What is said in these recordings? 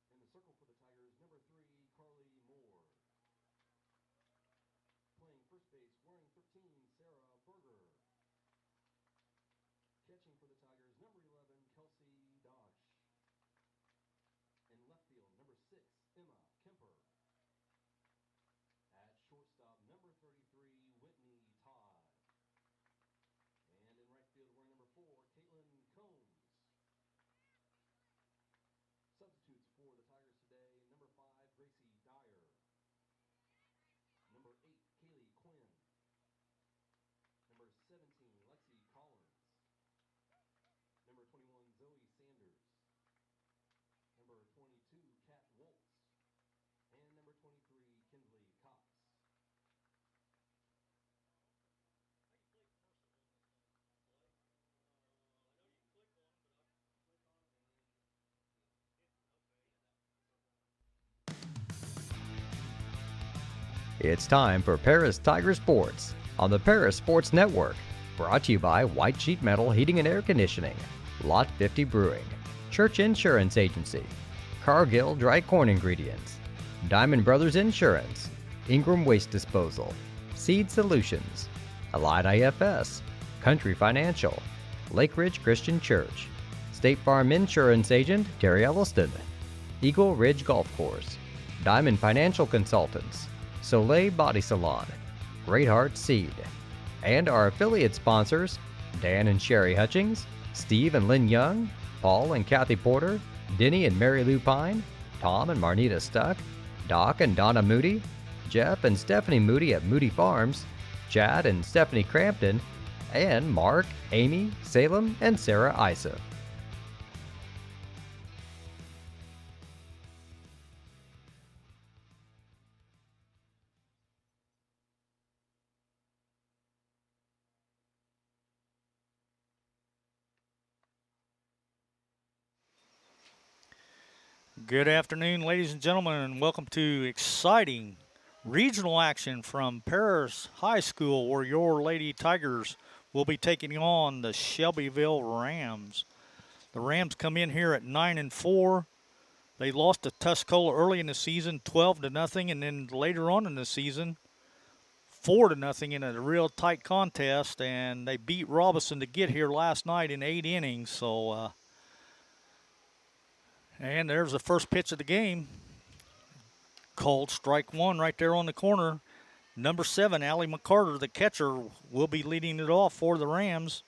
In the circle for the Tigers, number 3, Carly Moore. Playing first base, wearing 13, Sarah Berger. Catching for the Tigers, number 11, Kelsey Dosh. In left field, number 6, Emma Kemper. At shortstop, number 33, Whitney Todd. And in right field, wearing number 4, Caitlin Combs. Substitutes for the Tigers today, number 5, Gracie Dyer. Number 8, Kaylee Quinn. Number 17, Lexi Collins. Number 21, Zoe Sanders. Number 22, Kat Waltz. And number 23, Kinsley Cox. It's time for Paris Tiger Sports on the Paris Sports Network. Brought to you by White Sheet Metal Heating and Air Conditioning, Lot 50 Brewing, Church Insurance Agency, Cargill Dry Corn Ingredients, Diamond Brothers Insurance, Ingram Waste Disposal, Seed Solutions, Allied IFS, Country Financial, Lake Ridge Christian Church, State Farm Insurance Agent Terry Elliston, Eagle Ridge Golf Course, Diamond Financial Consultants, Soleil Body Salon, Great Heart Seed, and our affiliate sponsors, Dan and Sherry Hutchings, Steve and Lynn Young, Paul and Kathy Porter, Denny and Mary Lou Pine, Tom and Marnita Stuck, Doc and Donna Moody, Jeff and Stephanie Moody at Moody Farms, Chad and Stephanie Crampton, and Mark, Amy, Salem, and Sarah Isa. Good afternoon, ladies and gentlemen, and welcome to exciting regional action from Paris High School, where your Lady Tigers will be taking on the Shelbyville Rams. The Rams come in here at 9-4. They lost to Tuscola early in the season, 12-0, and then later on in the season, 4-0 in a real tight contest, and they beat Robinson to get here last night in 8 innings. So, and there's the first pitch of the game. Called strike one right there on the corner. Number 7, Allie McCarter, the catcher, will be leading it off for the Rams.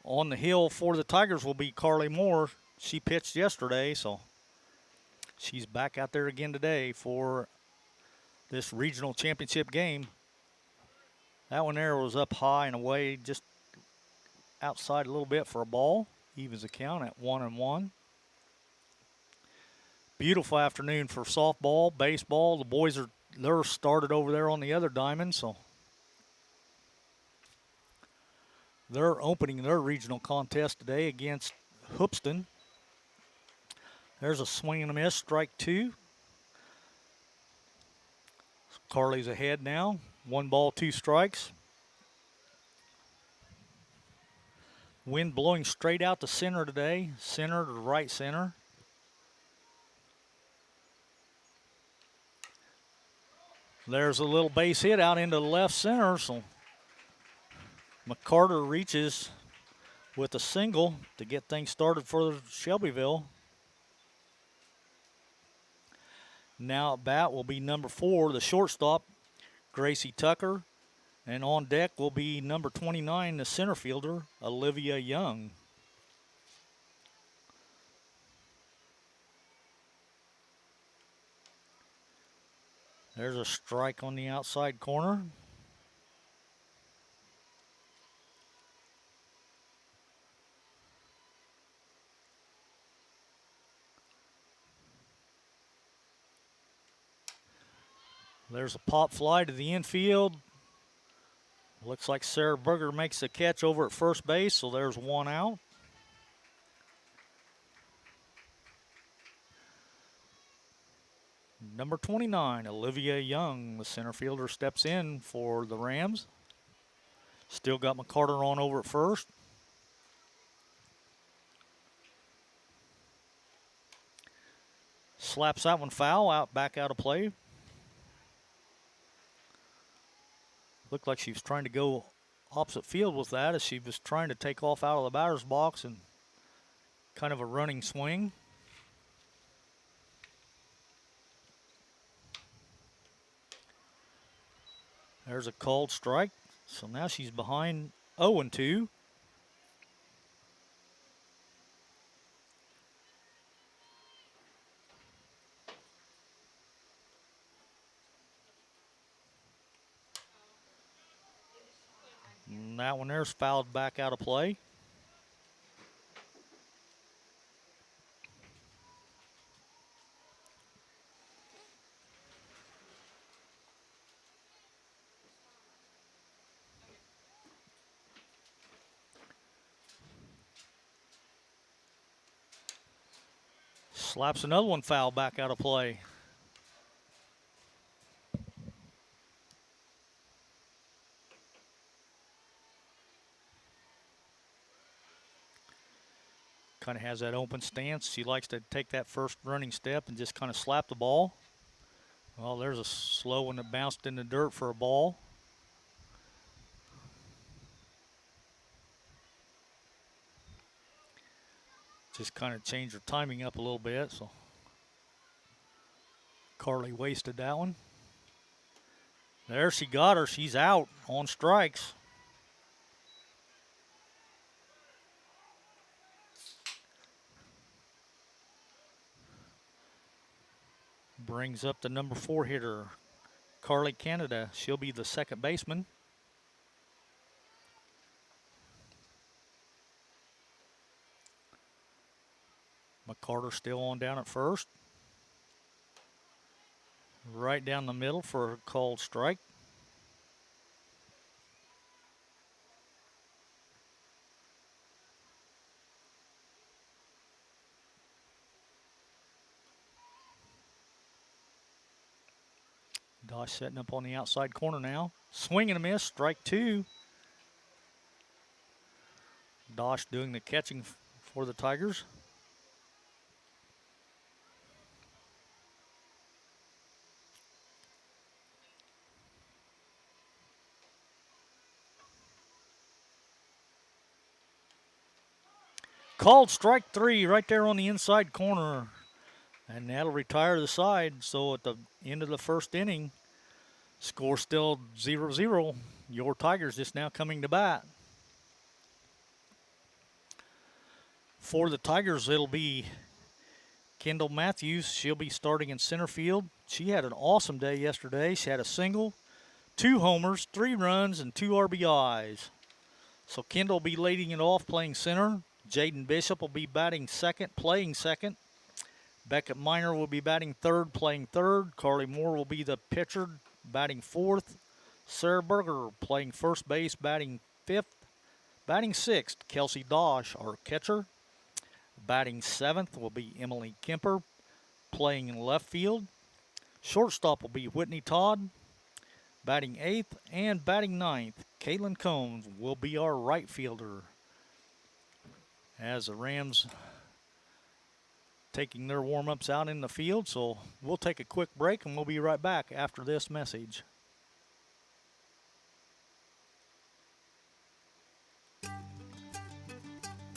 On the hill for the Tigers will be Carly Moore. She pitched yesterday, so she's back out there again today for this regional championship game. That one there was up high and away, just outside a little bit for a ball. Evens the count at 1-1. Beautiful afternoon for softball, baseball. The boys they're started over there on the other diamond, so they're opening their regional contest today against Hoopston. There's a swing and a miss, strike 2. Carly's ahead now. 1 ball, 2 strikes. Wind blowing straight out to center today, center to right center. There's a little base hit out into the left center, so McCarter reaches with a single to get things started for Shelbyville. Now at bat will be number 4, the shortstop, Gracie Tucker. And on deck will be number 29, the center fielder, Olivia Young. There's a strike on the outside corner. There's a pop fly to the infield. Looks like Sarah Berger makes a catch over at first base, so there's 1 out. Number 29, Olivia Young, the center fielder, steps in for the Rams. Still got McCarter on over at first. Slaps that one foul, back out of play. Looked like she was trying to go opposite field with that as she was trying to take off out of the batter's box and kind of a running swing. There's a called strike. So now she's behind 0-2. And that one there's fouled back out of play. Slaps another one foul back out of play. Kind of has that open stance. She likes to take that first running step and just kind of slap the ball. Well, there's a slow one that bounced in the dirt for a ball. Just kind of changed her timing up a little bit, so Carly wasted that one. There she got her. She's out on strikes. Brings up the number 4 hitter, Carly Canada. She'll be the second baseman. McCarter still on down at first. Right down the middle for a called strike. Dosh setting up on the outside corner now. Swing and a miss, strike 2. Dosh doing the catching for the Tigers. Called strike 3 right there on the inside corner. And that'll retire the side. So at the end of the first inning, score still 0-0. Your Tigers just now coming to bat. For the Tigers, it'll be Kendall Matthews. She'll be starting in center field. She had an awesome day yesterday. She had a single, 2 homers, 3 runs, and 2 RBIs. So Kendall will be leading it off, playing center. Jaden Bishop will be batting second, playing second. Beckett Minor will be batting third, playing third. Carly Moore will be the pitcher, batting fourth. Sarah Berger playing first base, batting fifth. Batting sixth, Kelsey Dosh, our catcher. Batting seventh will be Emily Kemper, playing in left field. Shortstop will be Whitney Todd, batting eighth. And batting ninth, Caitlin Combs will be our right fielder. As the Rams taking their warm-ups out in the field. So we'll take a quick break and we'll be right back after this message.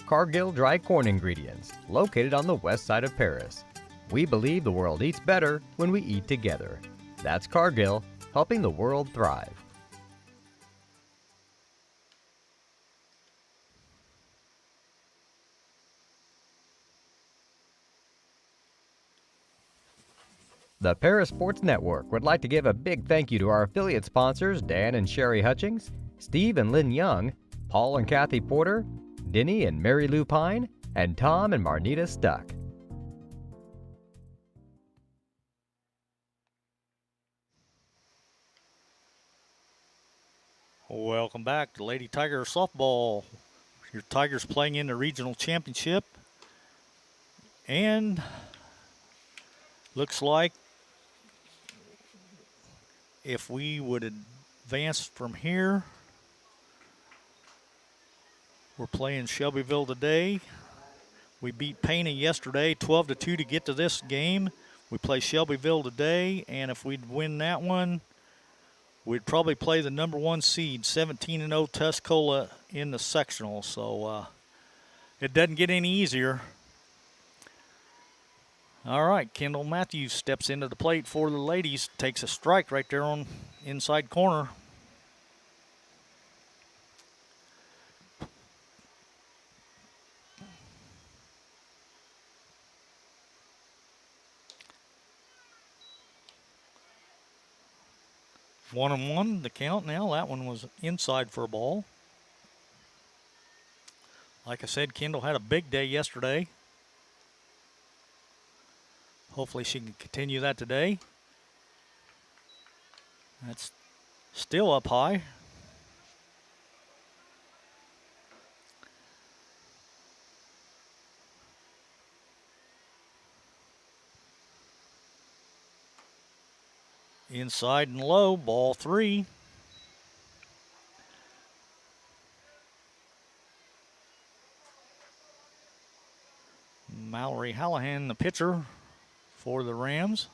Cargill Dry Corn Ingredients, located on the west side of Paris. We believe the world eats better when we eat together. That's Cargill, helping the world thrive. The Paris Sports Network would like to give a big thank you to our affiliate sponsors Dan and Sherry Hutchings, Steve and Lynn Young, Paul and Kathy Porter, Denny and Mary Lou Pine, and Tom and Marnita Stuck. Welcome back to Lady Tiger softball. Your Tigers playing in the regional championship. And looks like if we would advance from here, we're playing Shelbyville today. We beat Pana yesterday 12-2 to get to this game. We play Shelbyville today, and if we'd win that one, we'd probably play the number 1 seed, 17-0 Tuscola in the sectional. So it doesn't get any easier. All right, Kendall Matthews steps into the plate for the ladies, takes a strike right there on inside corner. One and one, the count now. That one was inside for a ball. Like I said, Kendall had a big day yesterday. Hopefully she can continue that today. That's still up high. Inside and low, ball 3. Mallory Hallahan, the pitcher for the Rams.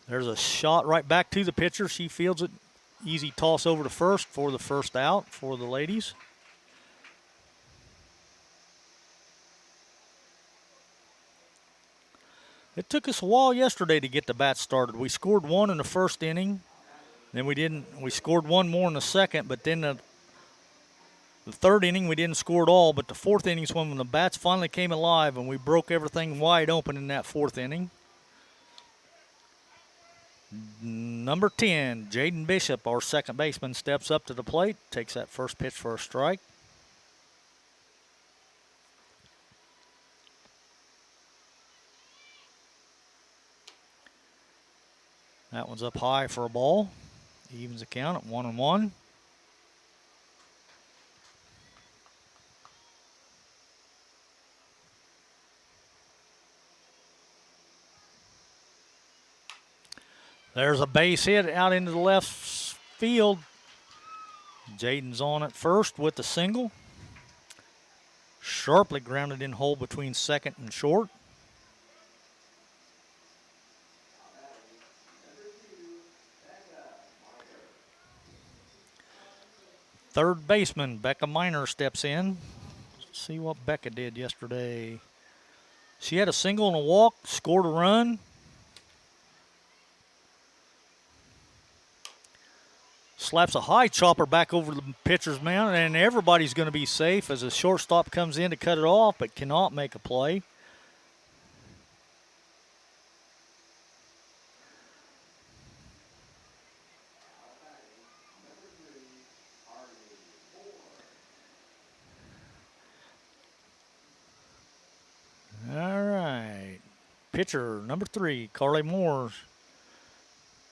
There's a shot right back to the pitcher. She fields it. Easy toss over to first for the first out for the ladies. It took us a while yesterday to get the bats started. We scored 1 in the first inning. Then we scored 1 more in the second, but then the third inning we didn't score at all. But the fourth inning's when the bats finally came alive and we broke everything wide open in that 4th inning. Number 10, Jaden Bishop, our second baseman, steps up to the plate, takes that first pitch for a strike. That one's up high for a ball. Evens the count at 1-1. There's a base hit out into the left field. Jaden's on at first with the single. Sharply grounded in hole between second and short. Third baseman, Becca Miner, steps in. Let's see what Becca did yesterday. She had a single and a walk, scored a run. Slaps a high chopper back over the pitcher's mound, and everybody's going to be safe as a shortstop comes in to cut it off, but cannot make a play. All right. Pitcher number 3, Carly Moore's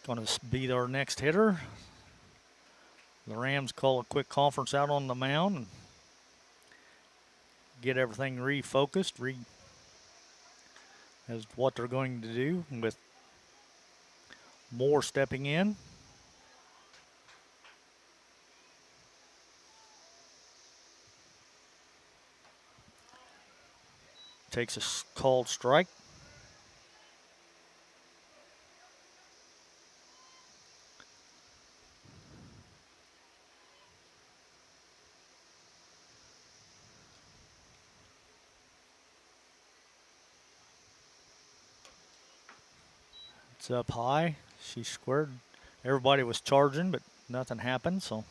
going to be our next hitter. The Rams call a quick conference out on the mound and get everything refocused, as what they're going to do with Moore stepping in. Takes a called strike. It's up high. She squared. Everybody was charging, but nothing happened, so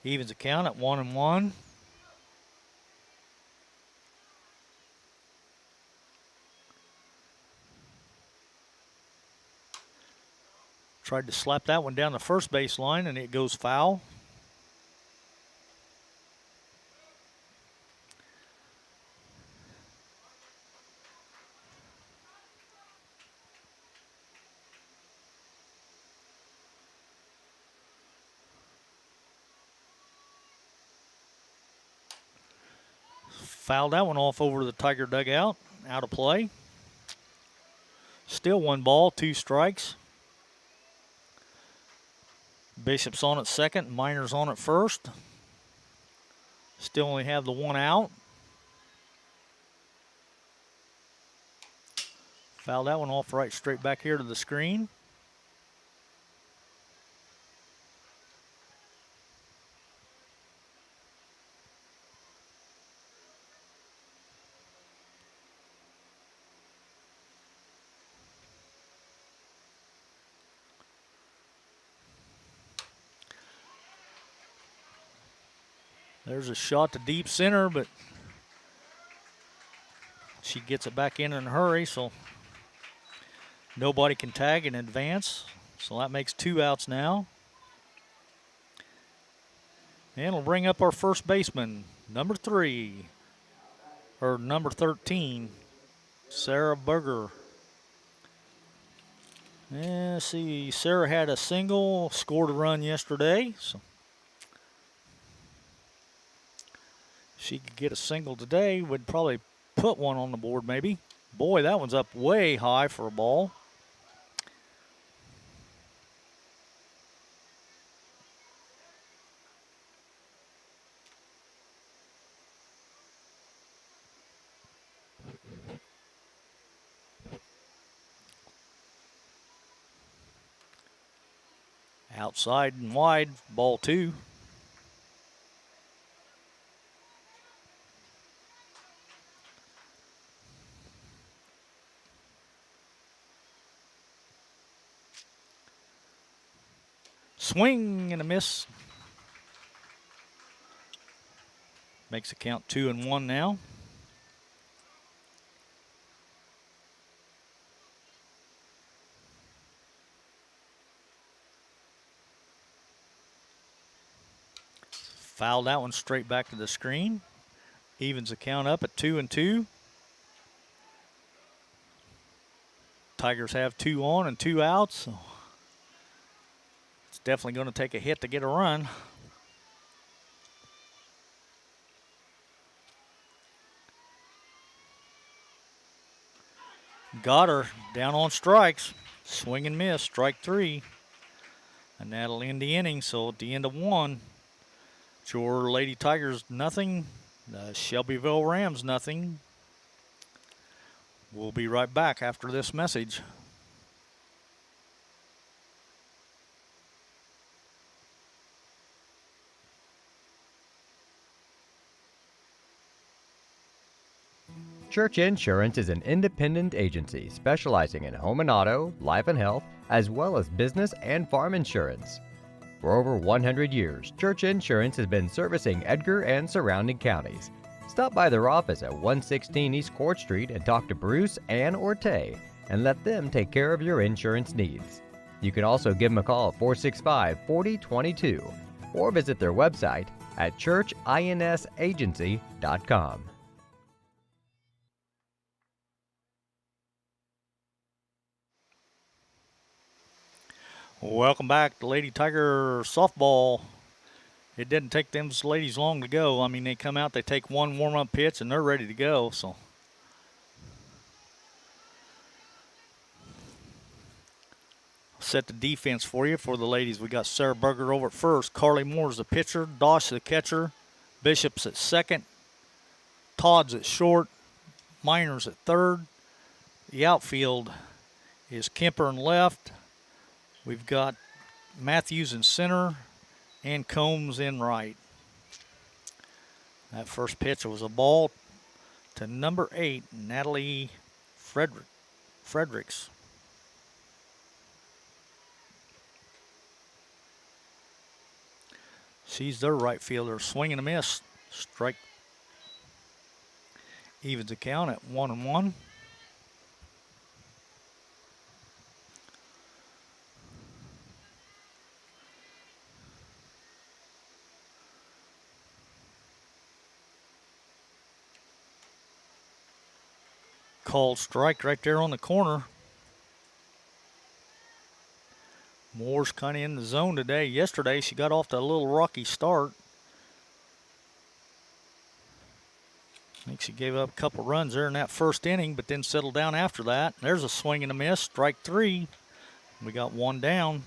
evens the count at 1-1. Tried to slap that one down the first base line, and it goes foul. Fouled that one off over the Tiger dugout. Out of play. Still 1 ball, 2 strikes. Bishop's on at second, Miner's on at first. Still only have the 1 out. Foul that one off right straight back here to the screen. There's a shot to deep center, but she gets it back in a hurry, so nobody can tag and advance. So that makes 2 outs now. And it'll bring up our first baseman, number 13, Sarah Berger. And see, Sarah had a single, scored a run yesterday, so she could get a single today. Would probably put one on the board maybe. Boy, that one's up way high for a ball. Outside and wide, ball 2. Swing and a miss. Makes the count 2-1 now. Fouled that one straight back to the screen. Evens the count up at 2-2. Tigers have 2 on and 2 outs. So it's definitely going to take a hit to get a run. Got her down on strikes. Swing and miss, strike 3. And that'll end the inning. So at the end of 1, your Lady Tigers nothing, the Shelbyville Rams nothing. We'll be right back after this message. Church Insurance is an independent agency specializing in home and auto, life and health, as well as business and farm insurance. For over 100 years, Church Insurance has been servicing Edgar and surrounding counties. Stop by their office at 116 East Court Street and talk to Bruce, Ann, or Tay, and let them take care of your insurance needs. You can also give them a call at 465-4022 or visit their website at churchinsagency.com. Welcome back to Lady Tiger softball. It didn't take them ladies long to go. I mean, they come out, they take one warm-up pitch, and they're ready to go. So set the defense for you for the ladies. We got Sarah Berger over at first. Carly Moore's the pitcher. Dosh the catcher. Bishop's at second. Todd's at short. Minor's at third. The outfield is Kemper in left. We've got Matthews in center and Combs in right. That first pitch was a ball to number 8, Natalie Fredericks. She's their right fielder. Swing and a miss. Strike. Evens the count at 1-1. Called strike right there on the corner. Moore's kind of in the zone today. Yesterday she got off to a little rocky start. I think she gave up a couple runs there in that first inning, but then settled down after that. There's a swing and a miss, strike 3. We got one down.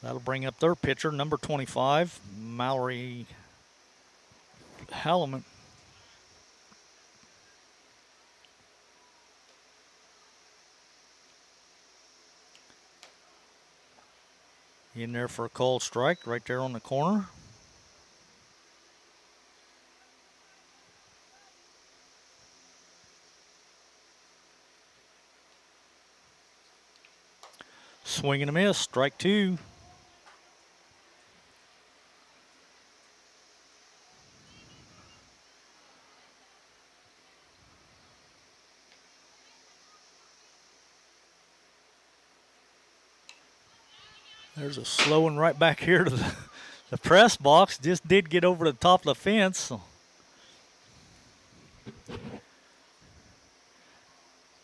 That'll bring up their pitcher, number 25, Mallory Halleman. In there for a called strike right there on the corner. Swing and a miss, strike 2. There's a slow one right back here to the press box. Just did get over the top of the fence. So.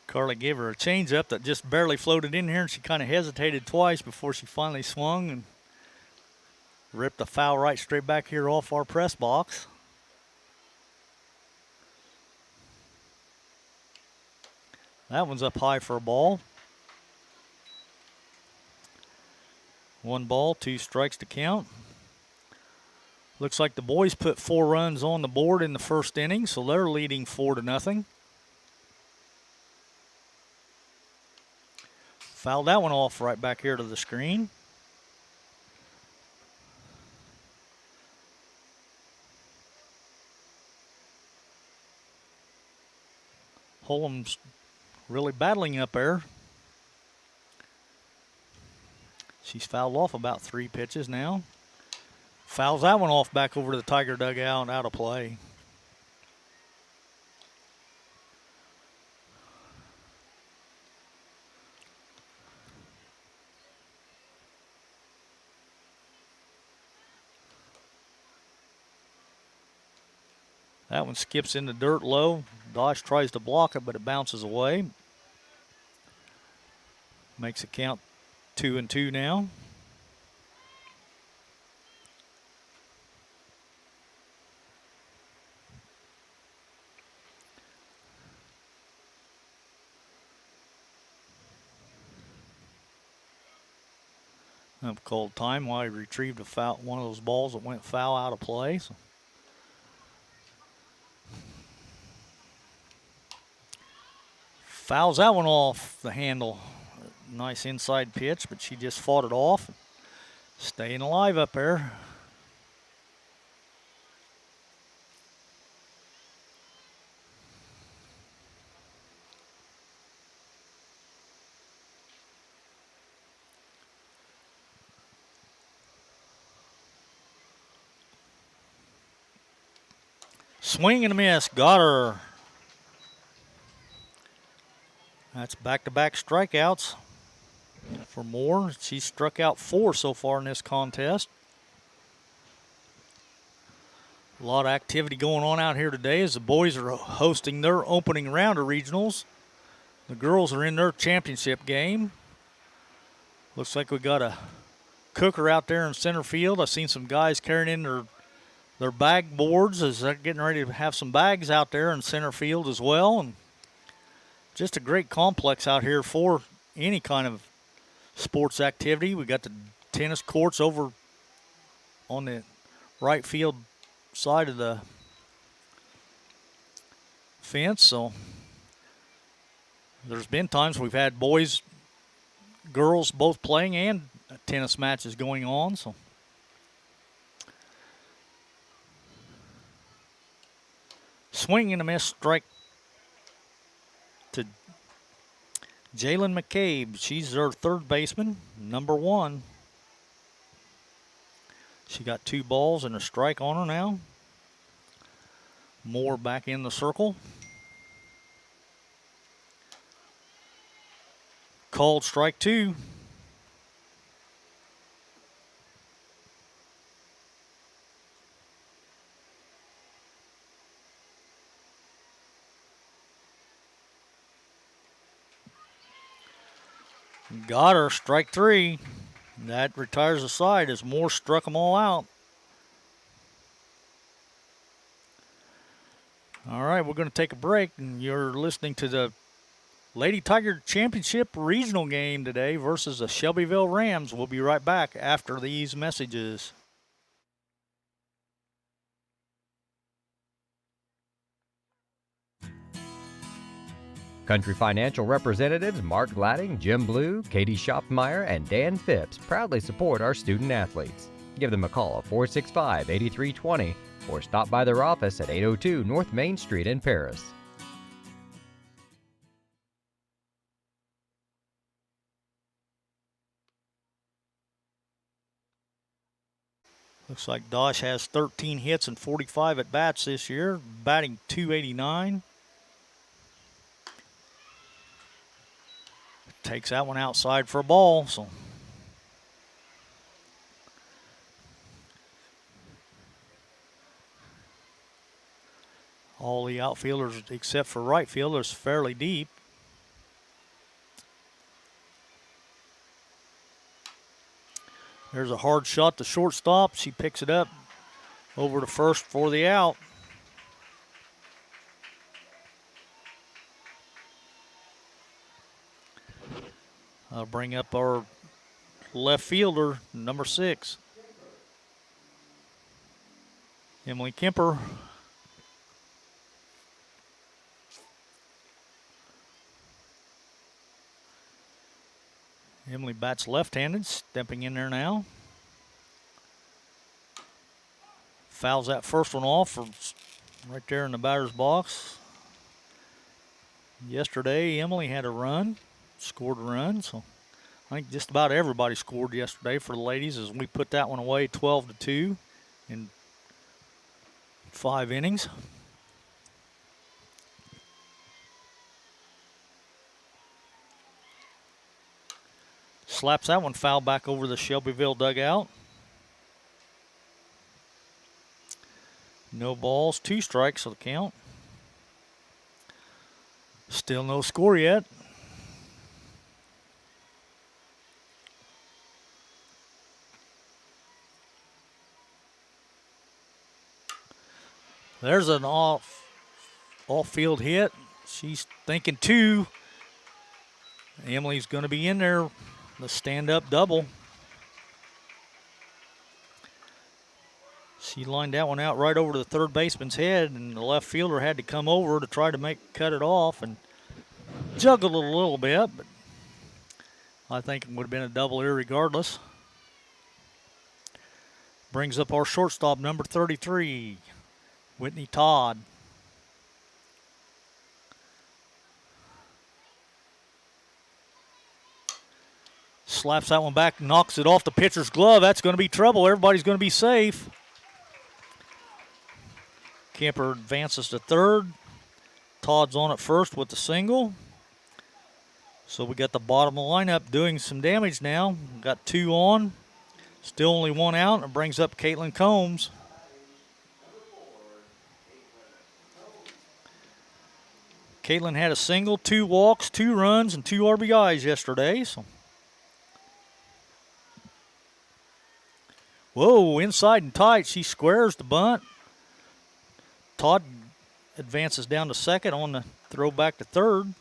Carly gave her a changeup that just barely floated in here, and she kind of hesitated twice before she finally swung and ripped the foul right straight back here off our press box. That one's up high for a ball. 1 ball, 2 strikes to count. Looks like the boys put 4 runs on the board in the first inning, so they're leading 4-0. Fouled that one off right back here to the screen. Holm's really battling up there. She's fouled off about 3 pitches now. Fouls that one off back over to the Tiger dugout, out of play. That one skips in the dirt low. Dodge tries to block it, but it bounces away. Makes it count 2-2 now. I've called time while he retrieved a foul, one of those balls that went foul out of play. So. Fouls that one off the handle. Nice inside pitch, but she just fought it off. Staying alive up there. Swing and a miss. Got her. That's back-to-back strikeouts for Moore. She's struck out 4 so far in this contest. A lot of activity going on out here today as the boys are hosting their opening round of regionals. The girls are in their championship game. Looks like we got a cooker out there in center field. I've seen some guys carrying in their bag boards as they're getting ready to have some bags out there in center field as well. And just a great complex out here for any kind of sports activity. We got the tennis courts over on the right field side of the fence. So there's been times we've had boys, girls both playing and tennis matches going on. So swing and a miss, strike to Jacqueline Mccabe. She's their third baseman, number 1. She got 2 balls and a strike on her now. Moore back in the circle. Called strike 2. Got her, strike 3. That retires the side as Moore struck them all out. All right, we're going to take a break, and you're listening to the Lady Tiger Championship regional game today versus the Shelbyville Rams. We'll be right back after these messages. Country Financial representatives Mark Gladding, Jim Blue, Katie Schopfmeyer, and Dan Phipps proudly support our student athletes. Give them a call at 465-8320 or stop by their office at 802 North Main Street in Paris. Looks like Dosh has 13 hits and 45 at bats this year, batting .289. Takes that one outside for a ball. So all the outfielders except for right field is fairly deep. There's a hard shot to shortstop. She picks it up over to first for the out. I'll bring up our left fielder, number 6, Emily Kemper. Emily bats left-handed, stepping in there now. Fouls that first one off right there in the batter's box. Yesterday, Emily had a run. Scored a run, so I think just about everybody scored yesterday for the ladies as we put that one away 12-2 in 5 innings. Slaps that one foul back over the Shelbyville dugout. No balls, 2 strikes on the count. Still no score yet. There's an off-field hit. She's thinking 2. Emily's going to be in there. The stand-up double. She lined that one out right over to the third baseman's head, and the left fielder had to come over to try to cut it off and juggled it a little bit, but I think it would have been a double here regardless. Brings up our shortstop, number 33. Whitney Todd. Slaps that one back, knocks it off the pitcher's glove. That's going to be trouble. Everybody's going to be safe. Kemper advances to third. Todd's on at first with the single. So we got the bottom of the lineup doing some damage now. Got 2 on. Still only 1 out. It brings up Caitlin Combs. Caitlin had a single, 2 walks, 2 runs, and 2 RBIs yesterday. So, whoa, inside and tight. She squares the bunt. Todd advances down to second on the throw back to third.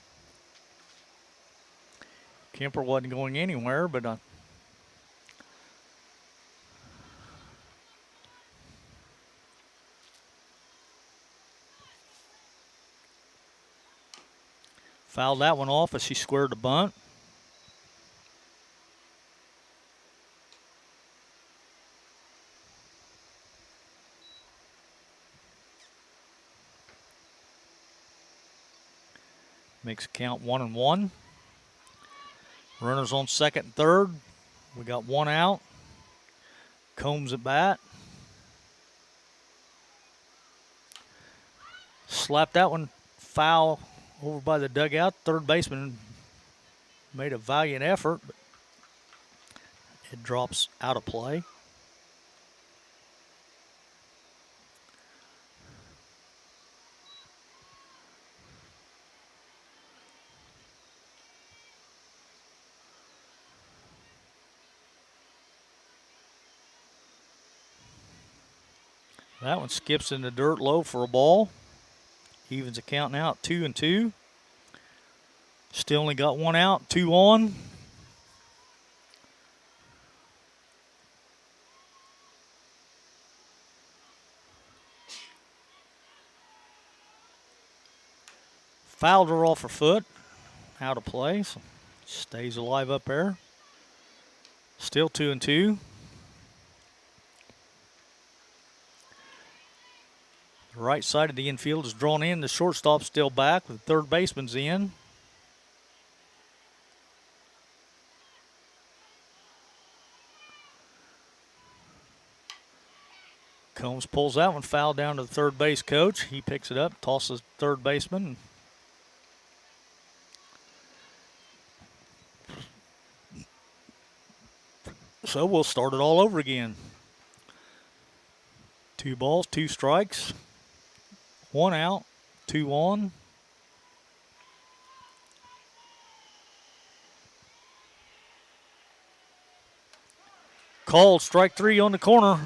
Kemper wasn't going anywhere, but fouled that one off as she squared the bunt. Makes a count 1-1. Runners on second and third. We got 1 out. Combs at bat. Slapped that one foul over by the dugout. Third baseman made a valiant effort, but it drops out of play. That one skips in the dirt low for a ball. Evens the count out 2-2. Still only got 1 out, 2 on. Fouled her off her foot. out of play. So stays alive up there. Still 2-2. The right side of the infield is drawn in. The shortstop's still back. The third baseman's in. Combs pulls that one foul down to the third base coach. He picks it up, tosses the third baseman. So we'll start it all over again. 2 balls, 2 strikes, 1 out, 2 on. Called strike 3 on the corner.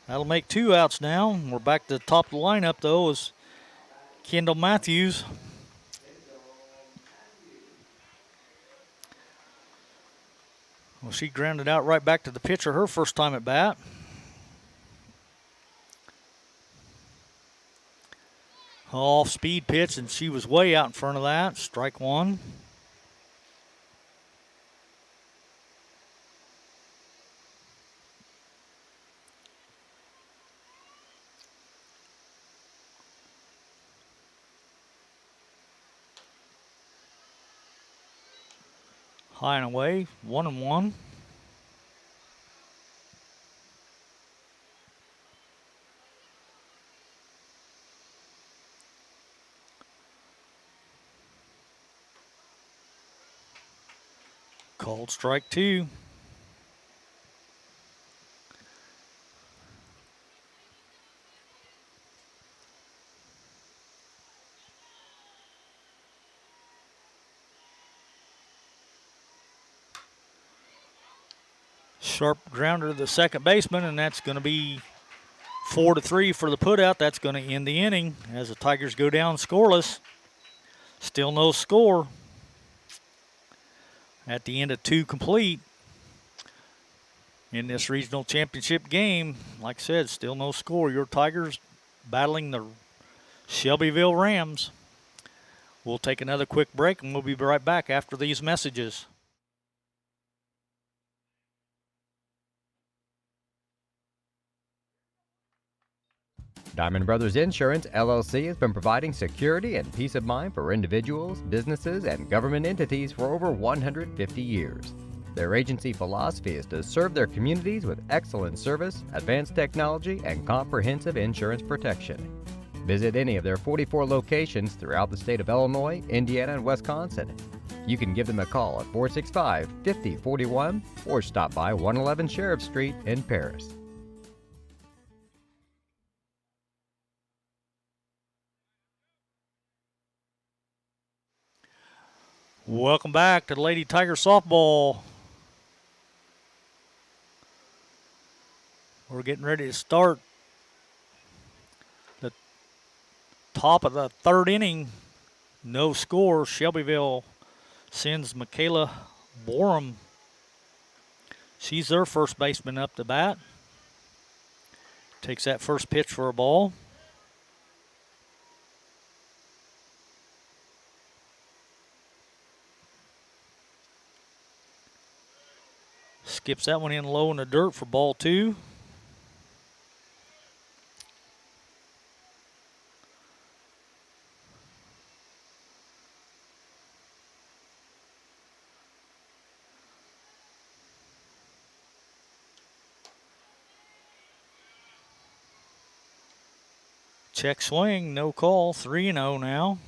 That'll make 2 outs now. We're back to the top of the lineup, though, is Kendall Matthews. Well, she grounded out right back to the pitcher her first time at bat. Off-speed pitch, and she was way out in front of that. Strike 1. High and away, 1-1. Called strike 2. Sharp grounder to the second baseman, and that's going to be 4-3 for the putout. That's going to end the inning as the Tigers go down scoreless. Still no score at the end of 2 complete in this regional championship game. Like I said, still no score. Your Tigers battling the Shelbyville Rams. We'll take another quick break, and we'll be right back after these messages. Diamond Brothers Insurance, LLC has been providing security and peace of mind for individuals, businesses, and government entities for over 150 years. Their agency philosophy is to serve their communities with excellent service, advanced technology, and comprehensive insurance protection. Visit any of their 44 locations throughout the state of Illinois, Indiana, and Wisconsin. You can give them a call at 465-5041 or stop by 111 Sheriff Street in Paris. Welcome back to Lady Tiger Softball. We're getting ready to start the top of the third inning. No score. Shelbyville sends Michaela Borum. She's their first baseman up to bat. Takes that first pitch for a ball. Skips that one in low in the dirt for ball 2. Check swing, no call, 3-0 now.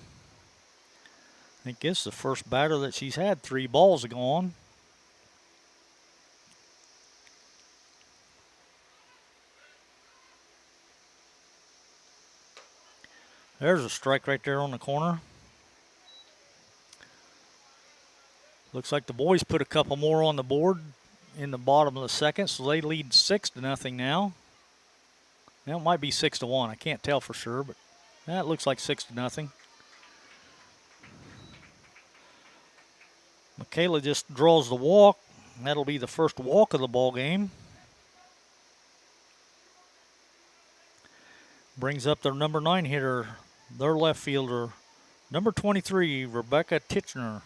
I think this is the first batter that she's had 3 balls gone. There's a strike right there on the corner. Looks like the boys put a couple more on the board in the bottom of the second, so they lead 6-0 now. Now it might be 6-1. I can't tell for sure, but that looks like 6-0. Michaela just draws the walk. That'll be the first walk of the ball game. Brings up their number 9 hitter, their left fielder, number 23, Rebecca Titchener.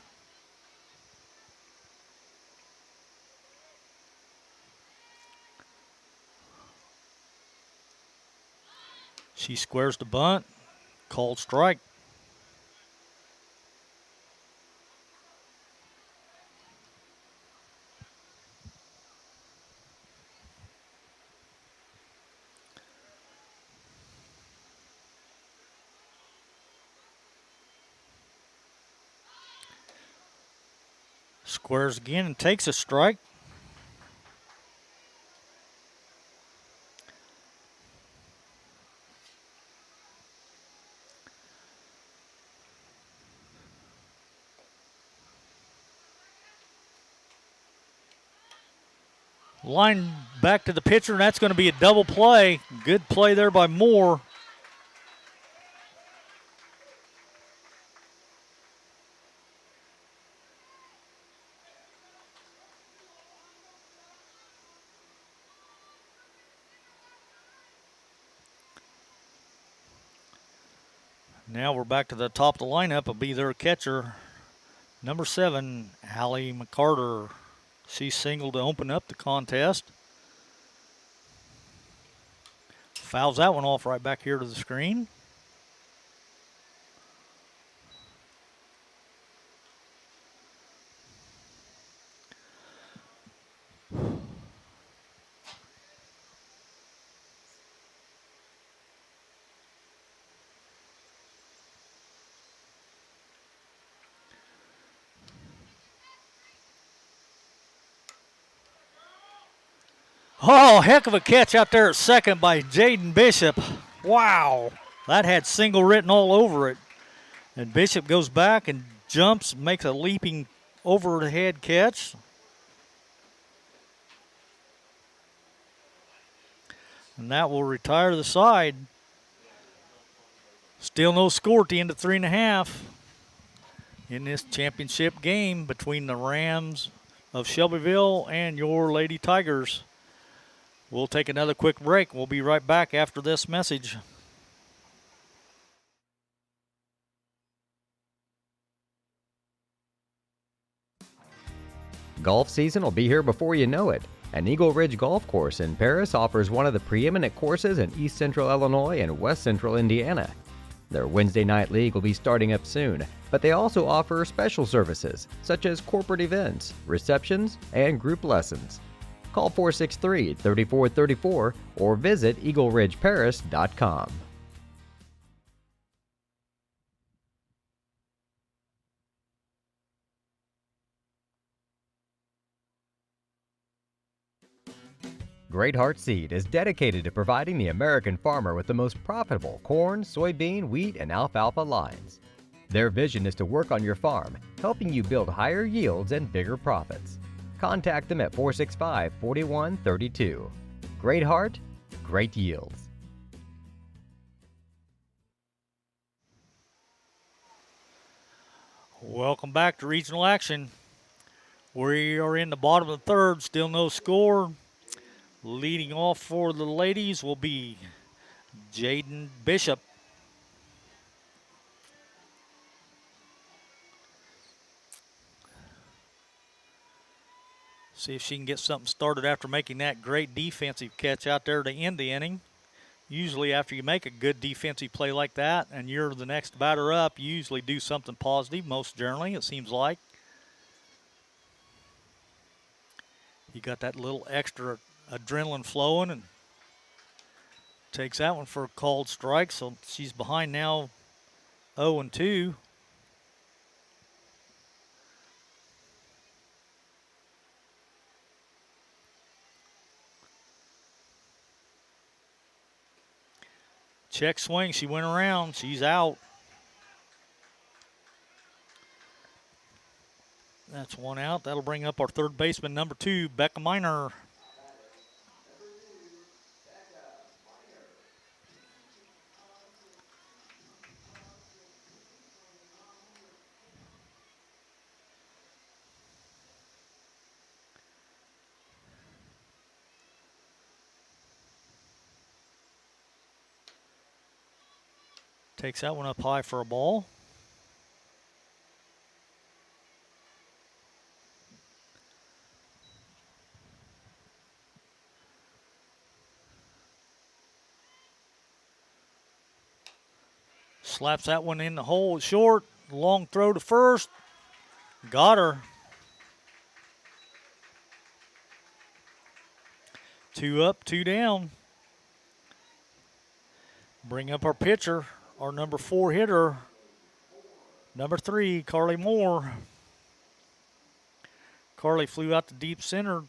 She squares the bunt. Called strike. Squares again and takes a strike. Line back to the pitcher, and that's going to be a double play. Good play there by Moore. Now we're back to the top of the lineup. It'll be their catcher, number 7, Allie McCarter. She singled to open up the contest. Fouls that one off right back here to the screen. Oh, heck of a catch out there at second by Jaden Bishop. Wow, that had single written all over it. And Bishop goes back and jumps, makes a leaping over the head catch. And that will retire the side. Still no score at the end of 3.5 in this championship game between the Rams of Shelbyville and your Lady Tigers. We'll take another quick break. We'll be right back after this message. Golf season will be here before you know it. And Eagle Ridge Golf Course in Paris offers one of the preeminent courses in East Central Illinois and West Central Indiana. Their Wednesday night league will be starting up soon, but they also offer special services such as corporate events, receptions, and group lessons. Call 463-3434 or visit eagleridgeparis.com. Great Heart Seed is dedicated to providing the American farmer with the most profitable corn, soybean, wheat, and alfalfa lines. Their vision is to work on your farm, helping you build higher yields and bigger profits. Contact them at 465-4132. Great Heart, great yields. Welcome back to regional action. We are in the bottom of the third, still no score. Leading off for the ladies will be Jaden Bishop. See if she can get something started after making that great defensive catch out there to end the inning. Usually after you make a good defensive play like that and you're the next batter up, you usually do something positive, most generally, it seems like. You got that little extra adrenaline flowing and takes that one for a called strike, so she's behind now 0-2. Check swing, she went around, she's out. That's one out. That'll bring up our third baseman, number 2, Becca Miner. Takes that one up high for a ball. Slaps that one in the hole short. Long throw to first. Got her. 2 up, 2 down. Bring up our pitcher, our number 4 hitter, number 3, Carly Moore. Carly flew out to deep center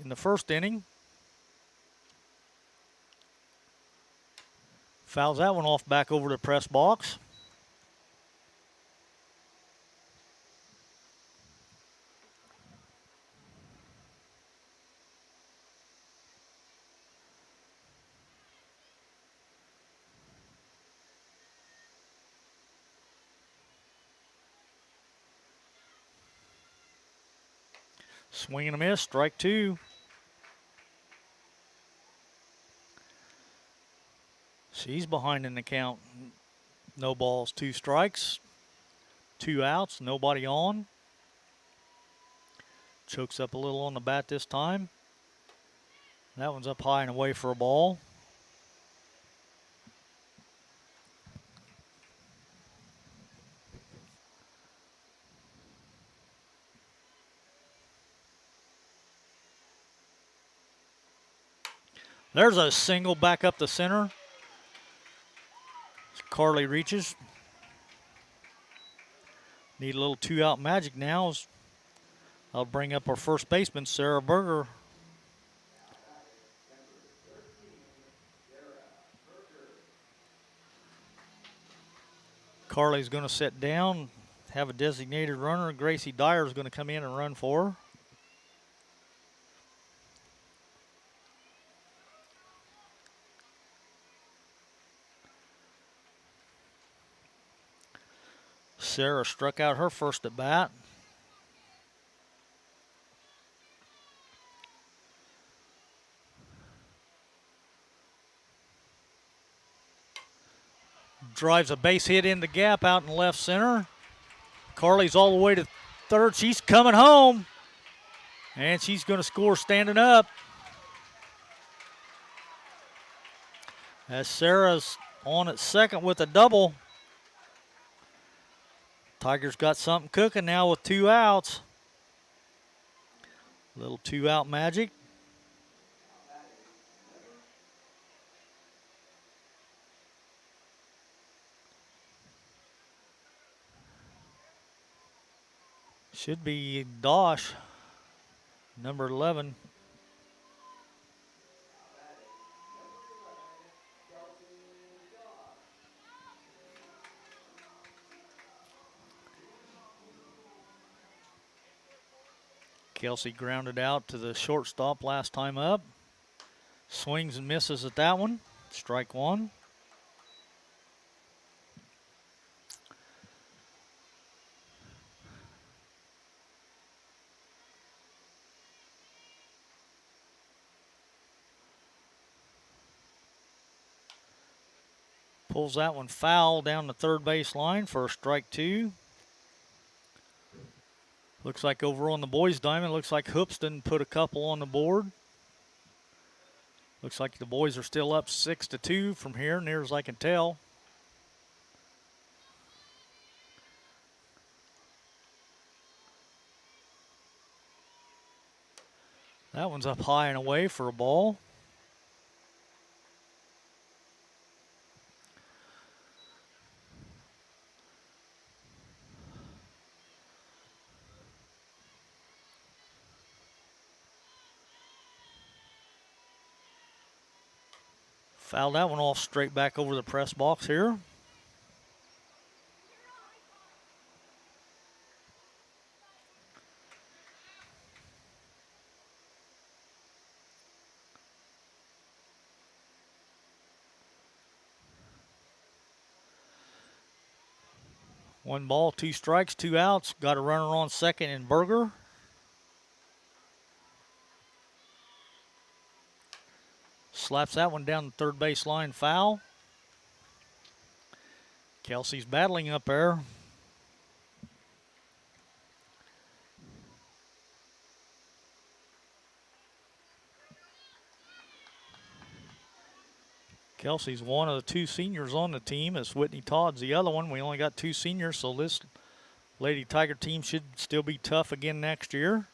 in the first inning. Fouls that one off back over the press box. Swing and a miss, strike 2. She's behind in the count. No balls, 2 strikes, 2 outs, nobody on. Chokes up a little on the bat this time. That one's up high and away for a ball. There's a single back up the center. Carly reaches. Need a little 2-out magic now. I'll bring up our first baseman, Sarah Berger. Carly's going to sit down, have a designated runner. Gracie Dyer is going to come in and run for her. Sarah struck out her first at bat. Drives a base hit in the gap out in left center. Carly's all the way to third. She's coming home. And she's going to score standing up. As Sarah's on at second with a double. Tigers got something cooking now with 2 outs. Little 2-out magic. Should be Dosh, number 11. Kelsey grounded out to the shortstop last time up. Swings and misses at that one. Strike 1. Pulls that one foul down the third base line for a strike 2. Looks like over on the boys' diamond, looks like Hoopston put a couple on the board. Looks like the boys are still up 6-2 from here, near as I can tell. That one's up high and away for a ball. Fouled that one off straight back over the press box here. One ball, 2 strikes, 2 outs. Got a runner on second in Berger. Slaps that one down the third base line, foul. Kelsey's battling up there. Kelsey's one of the two seniors on the team, as Whitney Todd's the other one. We only got two seniors, so this Lady Tiger team should still be tough again next year.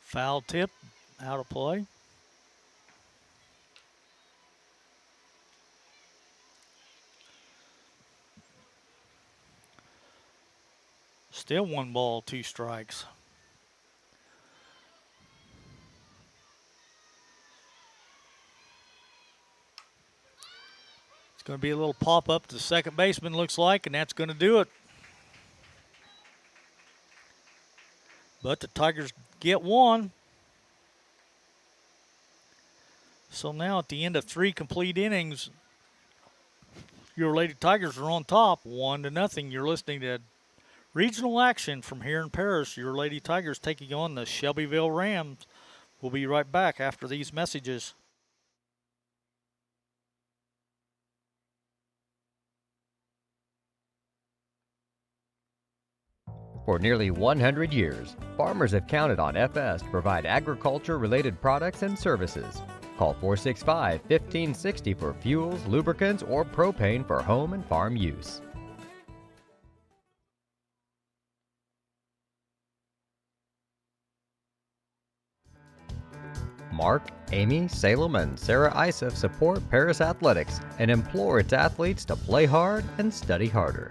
Foul tip, out of play. Still 1 ball, 2 strikes. It's going to be a little pop-up to the second baseman, looks like, and that's going to do it. But the Tigers get 1. So now at the end of 3 complete innings, your Lady Tigers are on top, 1-0. You're listening to regional action from here in Paris. Your Lady Tigers taking on the Shelbyville Rams. We'll be right back after these messages. For nearly 100 years, farmers have counted on FS to provide agriculture-related products and services. Call 465-1560 for fuels, lubricants, or propane for home and farm use. Mark, Amy, Salem, and Sarah Isef support Paris Athletics and implore its athletes to play hard and study harder.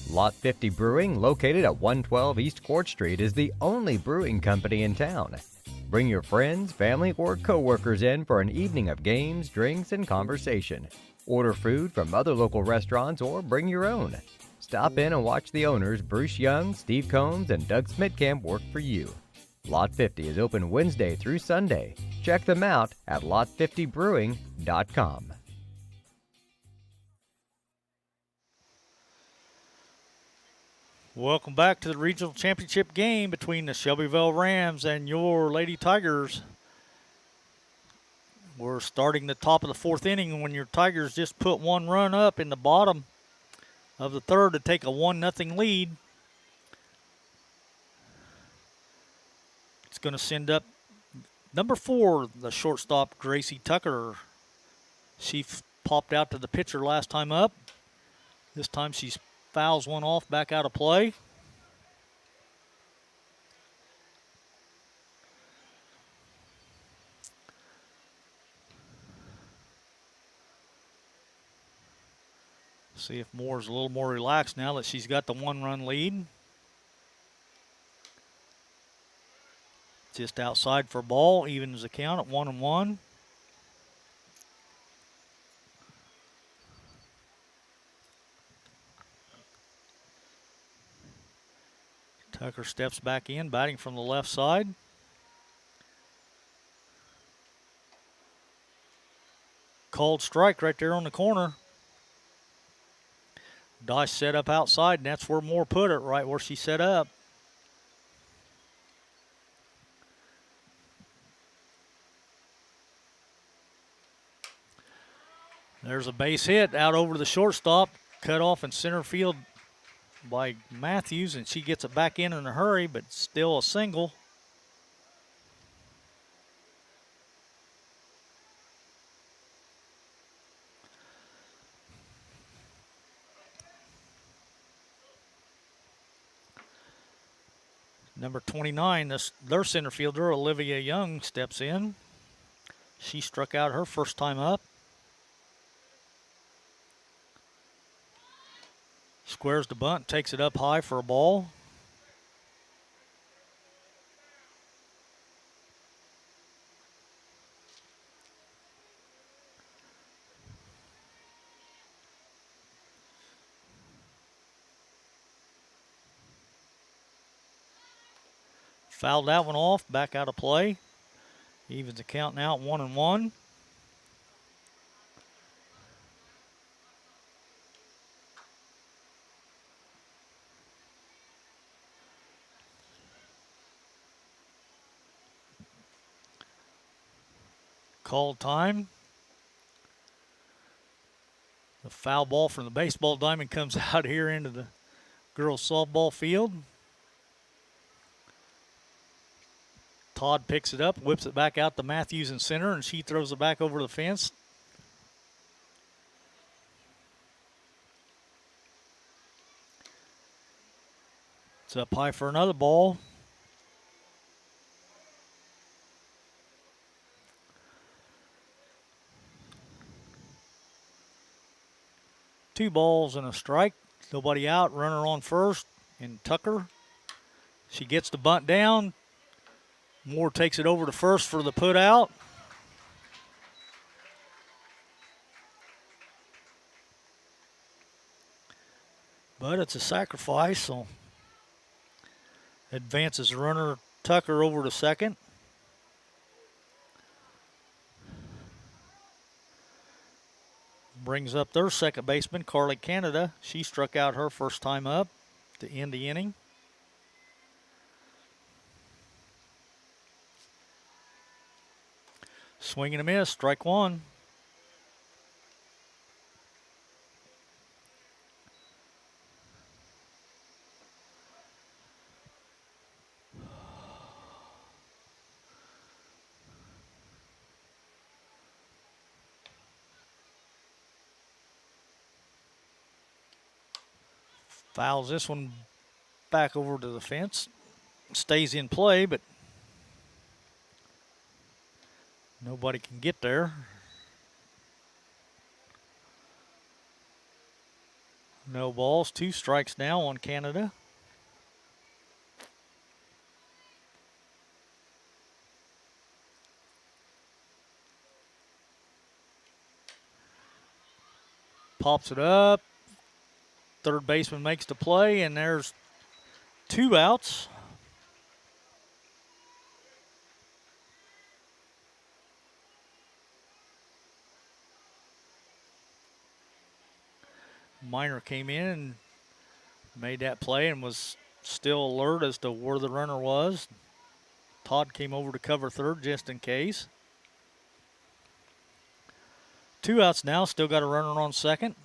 Lot 50 Brewing, located at 112 East Court Street, is the only brewing company in town. Bring your friends, family, or co-workers in for an evening of games, drinks, and conversation. Order food from other local restaurants or bring your own. Stop in and watch the owners, Bruce Young, Steve Combs, and Doug Smitkamp, work for you. Lot 50 is open Wednesday through Sunday. Check them out at lot50brewing.com. Welcome back to the regional championship game between the Shelbyville Rams and your Lady Tigers. We're starting the top of the 4th inning when your Tigers just put 1 run up in the bottom of the 3rd to take a 1-0 lead. It's going to send up number 4, the shortstop, Gracie Tucker. She popped out to the pitcher last time up. This time she fouls one off, back out of play. See if Moore's a little more relaxed now that she's got the 1-run lead. Just outside for a ball, evens the count at 1-1. Tucker steps back in, batting from the left side. Called strike right there on the corner. Dosh set up outside, and that's where Moore put it, right where she set up. There's a base hit out over the shortstop, cut off in center field by Matthews, and she gets it back in a hurry, but still a single. Number 29, their center fielder, Olivia Young, steps in. She struck out her first time up. Squares the bunt, takes it up high for a ball. Fouled that one off, back out of play. Evens the count now at 1-1. Call time. The foul ball from the baseball diamond comes out here into the girls' softball field. Todd picks it up, whips it back out to Matthews in center, and she throws it back over the fence. It's up high for another ball. Two balls and a strike. Nobody out. Runner on first. And Tucker. She gets the bunt down. Moore takes it over to first for the put out. But it's a sacrifice, so advances runner Tucker over to second. Brings up their second baseman, Carly Canada. She struck out her first time up to end the inning. Swing and a miss, strike one. Fouls this one back over to the fence. Stays in play, but nobody can get there. No balls, 2 strikes now on Canada. Pops it up. Third baseman makes the play, and there's 2 outs. Miner came in and made that play and was still alert as to where the runner was. Todd came over to cover third just in case. 2 outs now, still got a runner on second.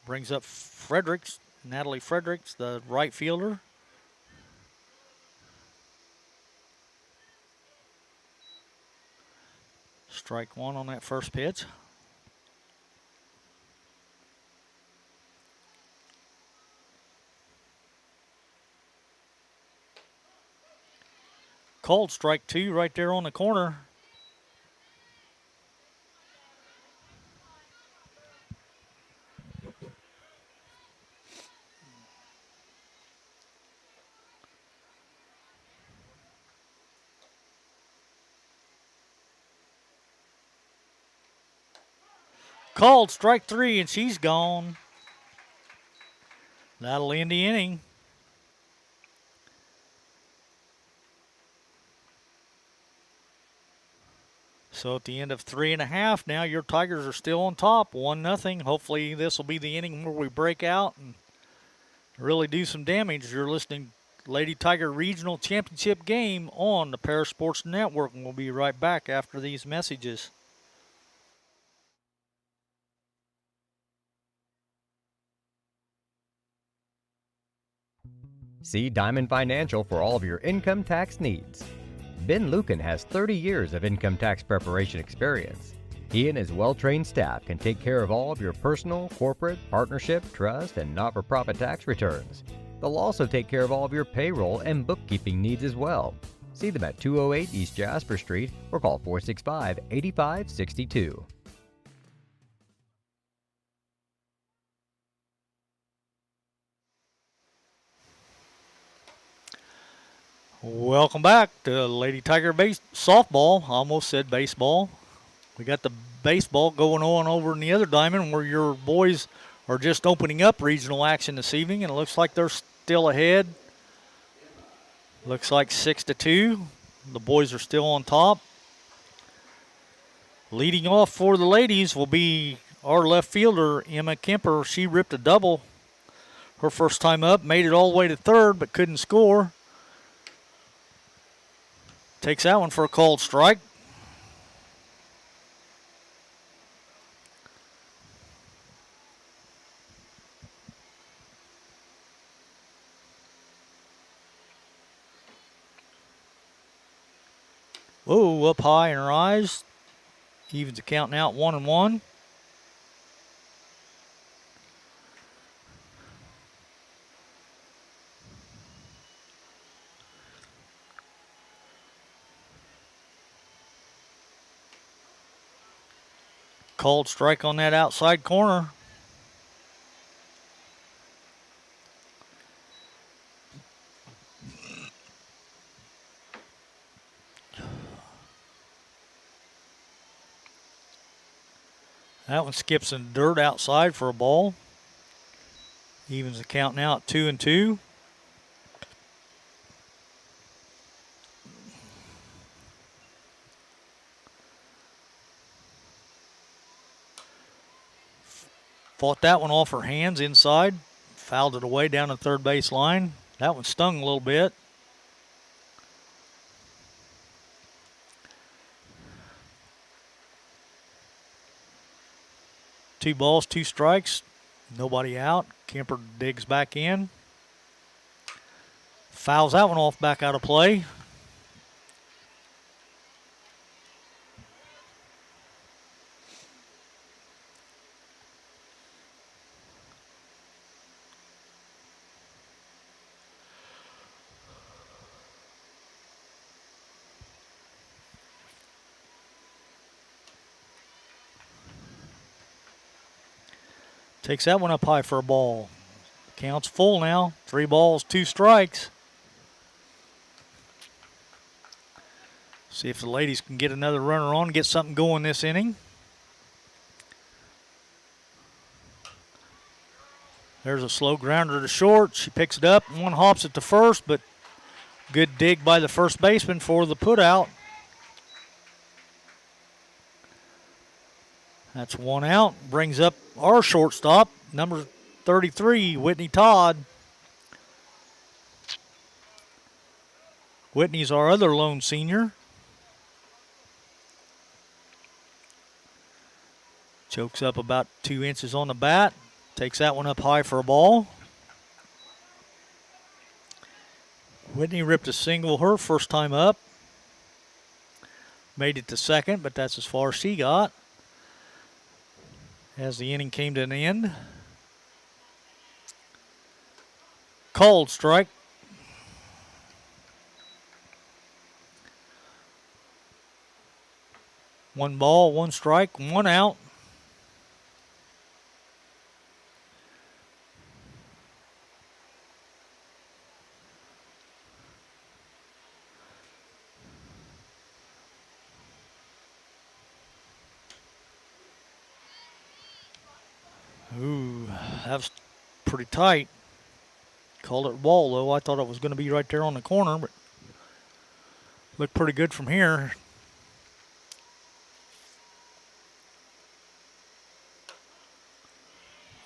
Brings up Fredericks, Natalie Fredericks, the right fielder. Strike one on that first pitch. Called strike 2 right there on the corner. Called strike 3, and she's gone. That'll end the inning. So at the end of 3.5, now your Tigers are still on top, 1-0. Hopefully this will be the inning where we break out and really do some damage. You're listening to Lady Tiger Regional Championship game on the Paris Sports Network, and we'll be right back after these messages. See Diamond Financial for all of your income tax needs. Ben Lucan has 30 years of income tax preparation experience. He and his well-trained staff can take care of all of your personal, corporate, partnership, trust, and not-for-profit tax returns. They'll also take care of all of your payroll and bookkeeping needs as well. See them at 208 East Jasper Street or call 465-8562. Welcome back to Lady Tiger softball. I almost said baseball. We got the baseball going on over in the other diamond where your boys are just opening up regional action this evening, and it looks like they're still ahead. Looks like 6-2. The boys are still on top. Leading off for the ladies will be our left fielder, Emma Kemper. She ripped a double her first time up, made it all the way to third, but couldn't score. Takes that one for a called strike. Whoa, up high in her eyes. Evens the count now at 1-1. Called strike on that outside corner. That one skips in dirt outside for a ball. Evens the count now at 2-2. Fought that one off her hands inside. Fouled it away down the third base line. That one stung a little bit. Two balls, two strikes. Nobody out. Kemper digs back in. Fouls that one off back out of play. Takes that one up high for a ball. Count's full now. 3 balls, 2 strikes. See if the ladies can get another runner on, get something going this inning. There's a slow grounder to short. She picks it up. One hops it to first, but good dig by the first baseman for the putout. That's one out. Brings up our shortstop, number 33, Whitney Todd. Whitney's our other lone senior. Chokes up about 2 inches on the bat. Takes that one up high for a ball. Whitney ripped a single her first time up. Made it to second, but that's as far as she got. As the inning came to an end. Called strike. One ball, one strike, one out. Ooh, that was pretty tight. Called it ball, though. I thought it was going to be right there on the corner, but looked pretty good from here.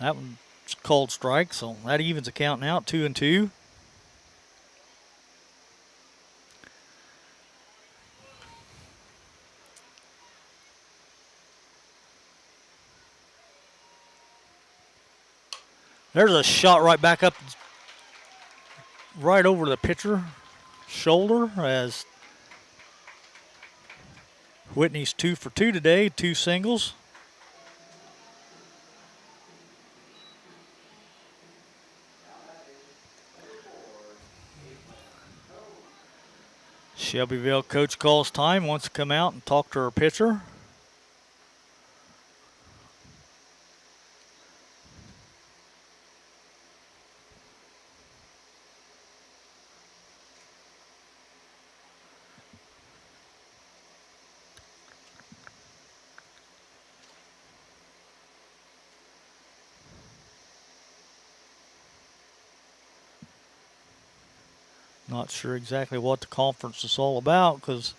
That one's called strike, so that evens the count now, 2-2. There's a shot right back up, right over the pitcher shoulder, as Whitney's 2 for 2 today, 2 singles. Shelbyville coach calls time, wants to come out and talk to her pitcher. Not sure exactly what the conference is all about because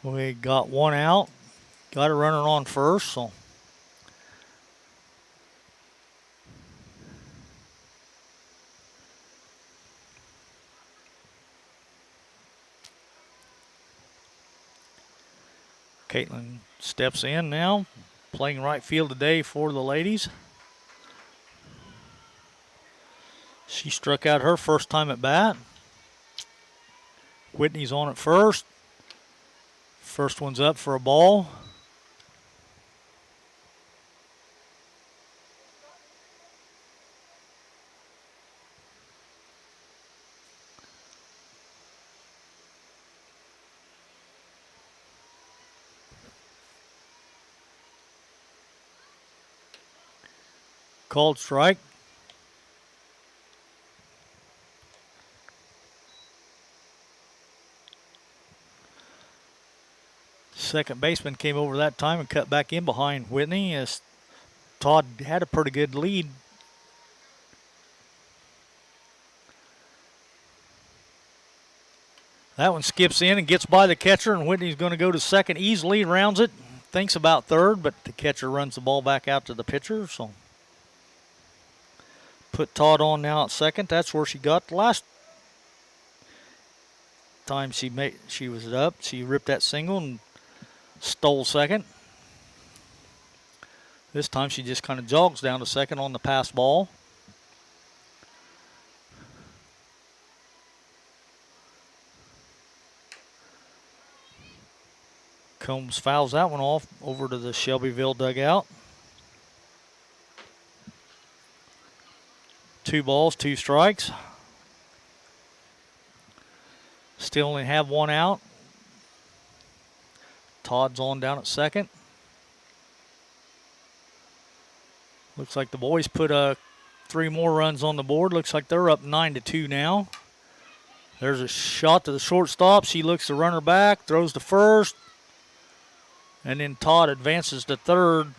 we got one out, got a runner on first, so Caitlin steps in now, playing right field today for the ladies. She struck out her first time at bat. Whitney's on at first. First one's up for a ball. Called strike. Second baseman came over that time and cut back in behind Whitney as Todd had a pretty good lead. That one skips in and gets by the catcher, and Whitney's going to go to second easily, rounds it, thinks about third, but the catcher runs the ball back out to the pitcher, so put Todd on now at second. That's where she got the last time she was up. She ripped that single and stole second. This time she just kind of jogs down to second on the pass ball. Combs fouls that one off over to the Shelbyville dugout. 2 balls, 2 strikes. Still only have one out. Todd's on down at second. Looks like the boys put 3 more runs on the board. Looks like they're up 9-2 now. There's a shot to the shortstop. She looks the runner back, throws to first. And then Todd advances to third.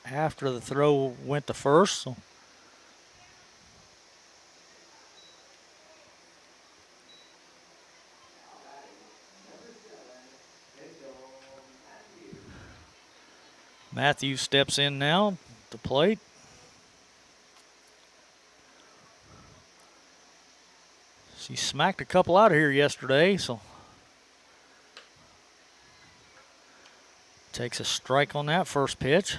After the throw went to first. So Matthews steps in now at the plate. She smacked a couple out of here yesterday, so takes a strike on that first pitch.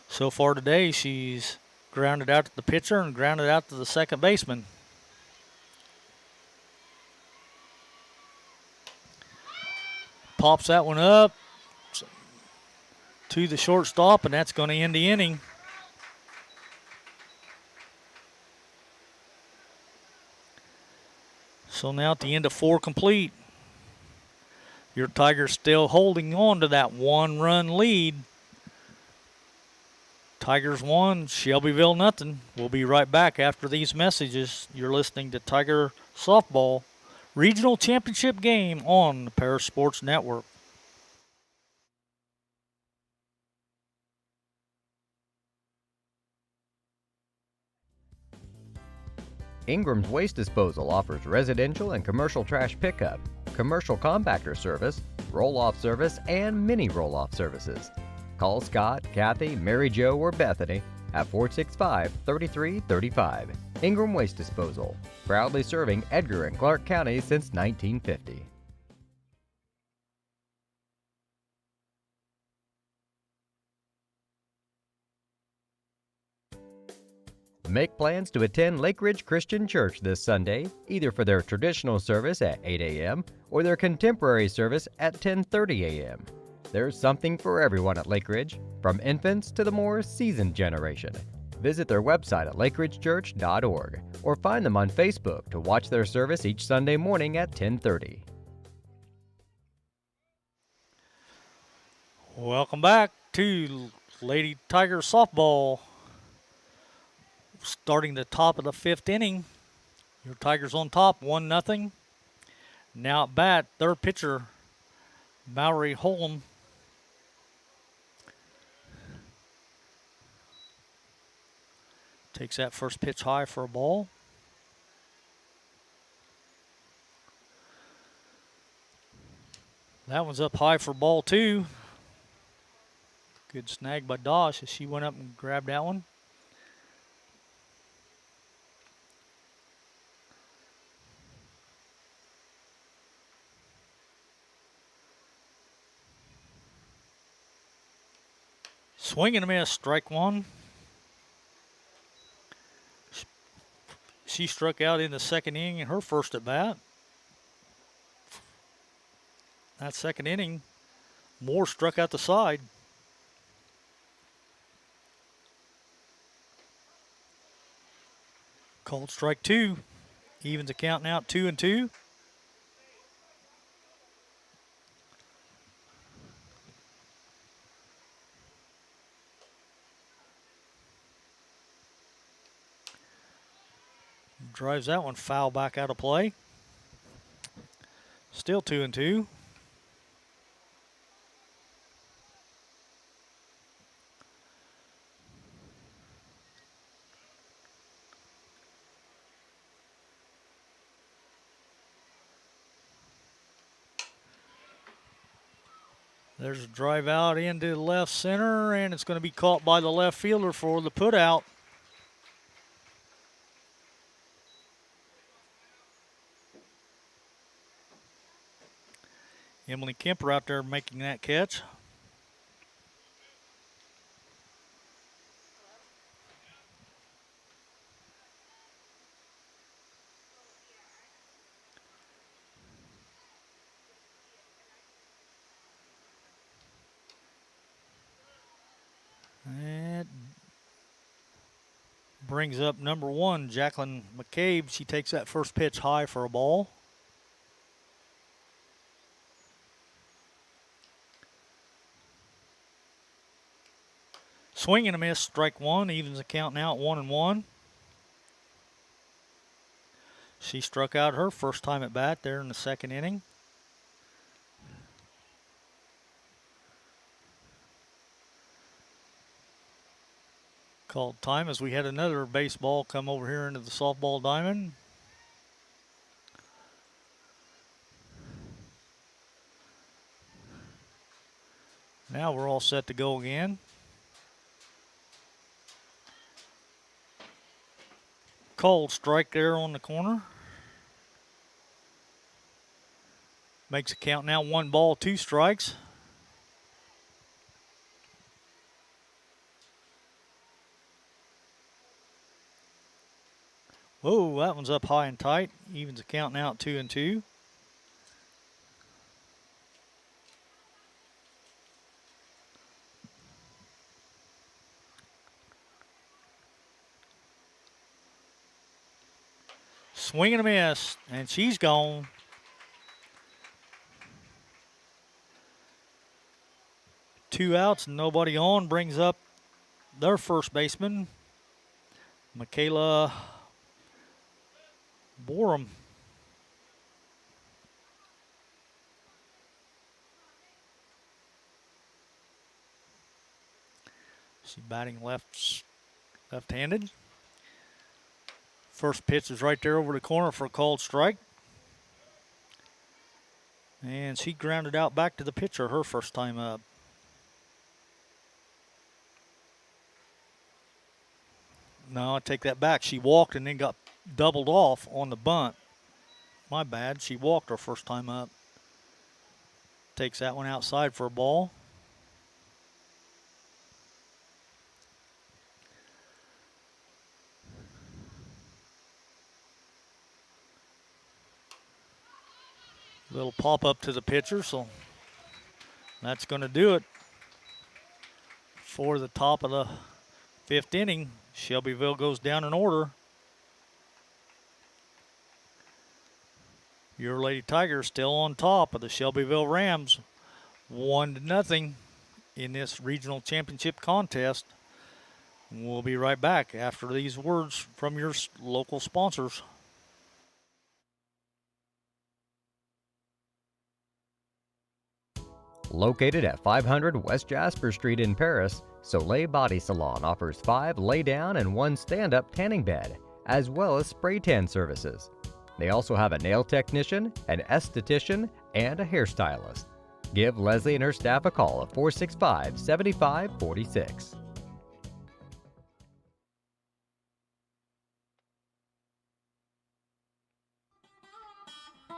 So far today, she's grounded out to the pitcher and grounded out to the second baseman. Pops that one up to the shortstop, and that's going to end the inning. So now at the end of 4 complete, your Tigers still holding on to that 1-run lead. Tigers 1, Shelbyville nothing. We'll be right back after these messages. You're listening to Tiger Softball Regional Championship Game on the Paris Sports Network. Ingram's Waste Disposal offers residential and commercial trash pickup, commercial compactor service, roll-off service, and mini roll-off services. Call Scott, Kathy, Mary Jo, or Bethany at 465-3335. Ingram Waste Disposal, proudly serving Edgar and Clark Counties since 1950. Make plans to attend Lake Ridge Christian Church this Sunday, either for their traditional service at 8 a.m. or their contemporary service at 10:30 a.m. There's something for everyone at Lake Ridge, from infants to the more seasoned generation. Visit their website at lakeridgechurch.org or find them on Facebook to watch their service each Sunday morning at 10:30. Welcome back to Lady Tiger Softball. Starting the top of the 5th inning. Your Tigers on top, 1-0. Now at bat, their pitcher, Mallory Holm. Takes that first pitch high for a ball. That one's up high for ball 2. Good snag by Dosh as she went up and grabbed that one. Swing and a miss, strike 1. She struck out in the second inning in her first at bat. That second inning, Moore struck out the side. Called strike 2. Evens the count now at 2-2. Drives that one foul back out of play. Still 2-2. There's a drive out into left center, and it's going to be caught by the left fielder for the put out. Emily Kemper out there making that catch. That brings up number 1, Jacqueline Mccabe. She takes that first pitch high for a ball. Swing and a miss, strike 1, evens the count now at 1-1. She struck out her first time at bat there in the second inning. Called time as we had another baseball come over here into the softball diamond. Now we're all set to go again. Cold strike there on the corner. Makes a count now 1 ball, 2 strikes. Whoa, that one's up high and tight. Evens the count now at 2-2. Swing and a miss, and she's gone. Two outs, nobody on, brings up their first baseman, Michaela Borum. She's batting left-handed. First pitch is right there over the corner for a called strike. And she grounded out back to the pitcher her first time up. No, I take that back. She walked and then got doubled off on the bunt. My bad. She walked her first time up. Takes that one outside for a ball. Little pop up to the pitcher, so that's going to do it for the top of the 5th inning. Shelbyville goes down in order. Your Lady Tigers still on top of the Shelbyville Rams, 1-0 in this regional championship contest. We'll be right back after these words from your local sponsors. Located at 500 West Jasper Street in Paris, Soleil Body Salon offers 5 lay-down and 1 stand-up tanning bed, as well as spray tan services. They also have a nail technician, an esthetician, and a hairstylist. Give Leslie and her staff a call at 465-7546.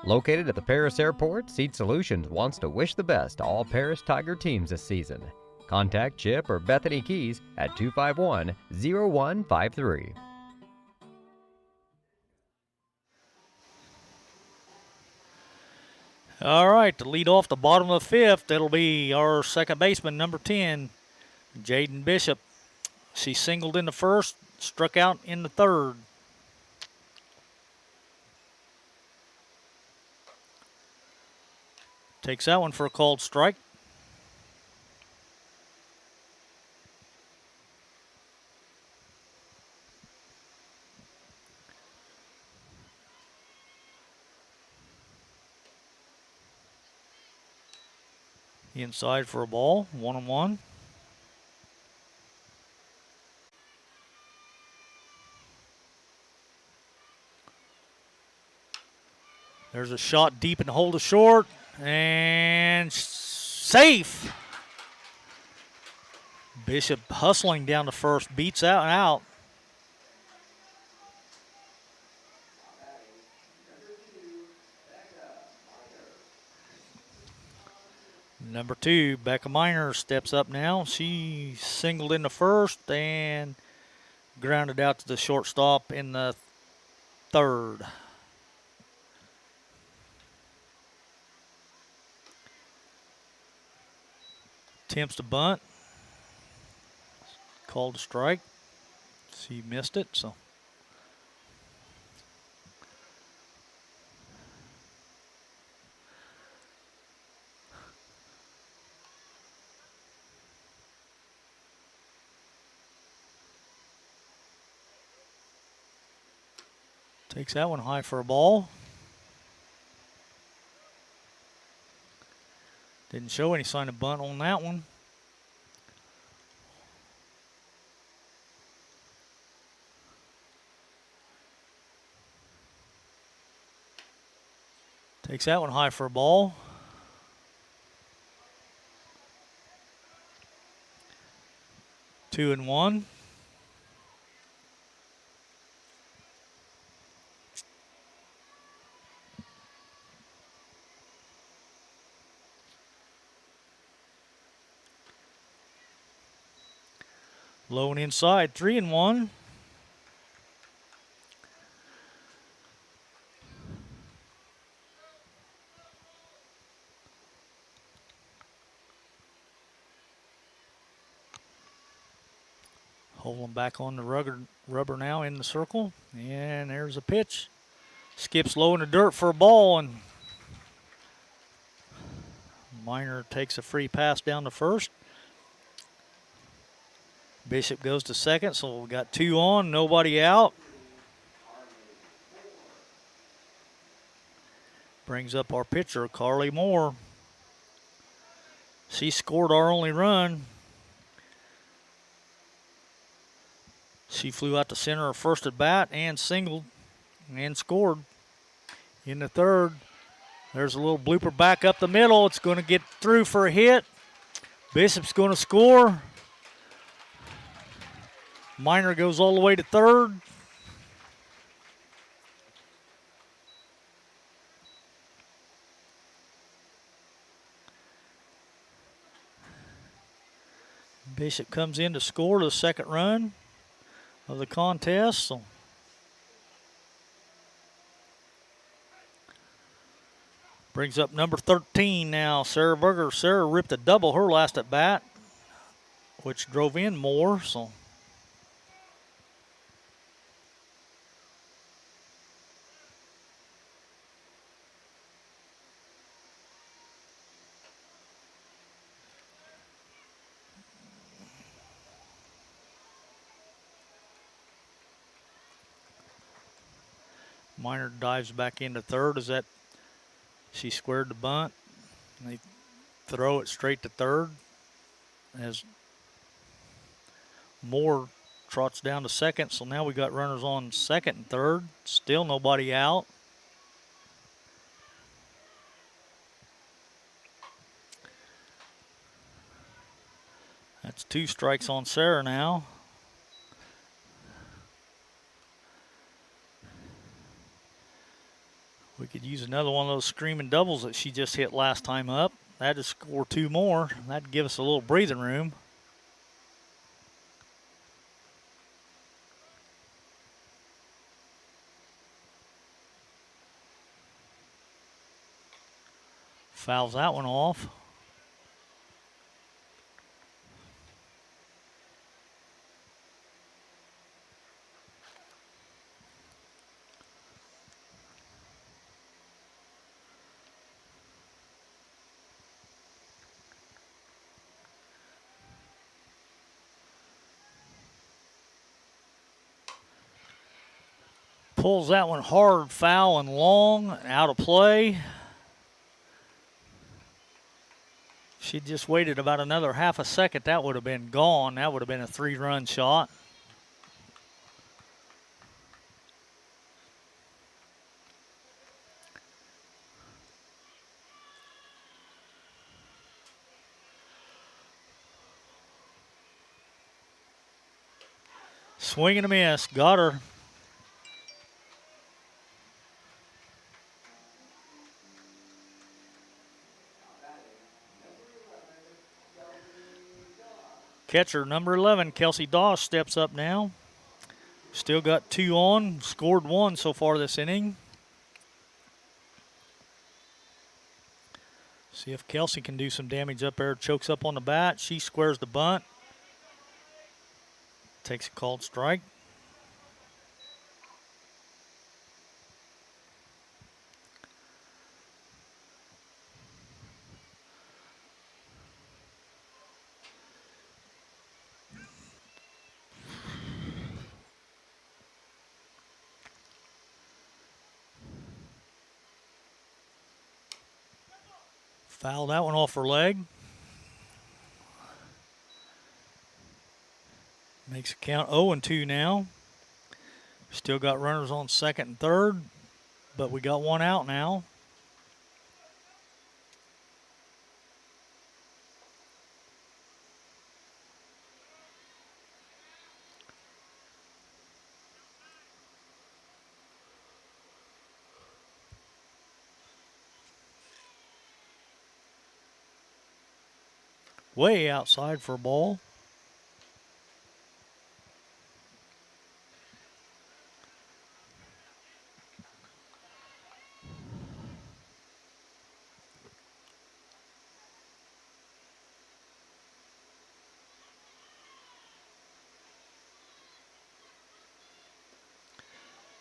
Located at the Paris Airport, Seed Solutions wants to wish the best to all Paris Tiger teams this season. Contact Chip or Bethany Keys at 251-0153. All right, to lead off the bottom of the 5th, it'll be our second baseman, number 10, Jaden Bishop. She singled in the first, struck out in the third. Takes that one for a called strike. Inside for a ball, 1-1. There's a shot deep and hold to short, and safe. Bishop hustling down the first, beats out and out. Number 2, Becca Miner steps up now. She singled in the first and grounded out to the shortstop in the third. Attempts to bunt. Called a strike. She missed it, so. Takes that one high for a ball. Didn't show any sign of bunt on that one. Takes that one high for a ball. Two and one. Low and inside, 3-1. Holding back on the rubber now in the circle. And there's a pitch. Skips low in the dirt for a ball, and Miner takes a free pass down to first. Bishop goes to second, so we got 2 on, nobody out. Brings up our pitcher, Carly Moore. She scored our only run. She flew out to center her first at bat and singled and scored in the third. There's a little blooper back up the middle. It's going to get through for a hit. Bishop's going to score. Miner goes all the way to third. Bishop comes in to score the second run of the contest. So brings up number 13 now, Sarah Berger. Sarah ripped a double her last at bat, which drove in Moore. So Miner dives back into third as that she squared the bunt. They throw it straight to third as Moore trots down to second, so now we got runners on second and third. Still nobody out. That's 2 strikes on Sarah now. We could use another one of those screaming doubles that she just hit last time up. That'd score 2 more. That'd give us a little breathing room. Fouls that one off. Pulls that one hard, foul and long, out of play. She just waited about another half a second. That would have been gone. That would have been a 3-run shot. Swing and a miss. Got her. Catcher number 11, Kelsey Doss, steps up now. Still got 2 on, scored 1 so far this inning. See if Kelsey can do some damage up there. Chokes up on the bat. She squares the bunt. Takes a called strike. Foul that one off her leg. Makes it count 0-2 now. Still got runners on second and third, but we got 1 out now. Way outside for a ball.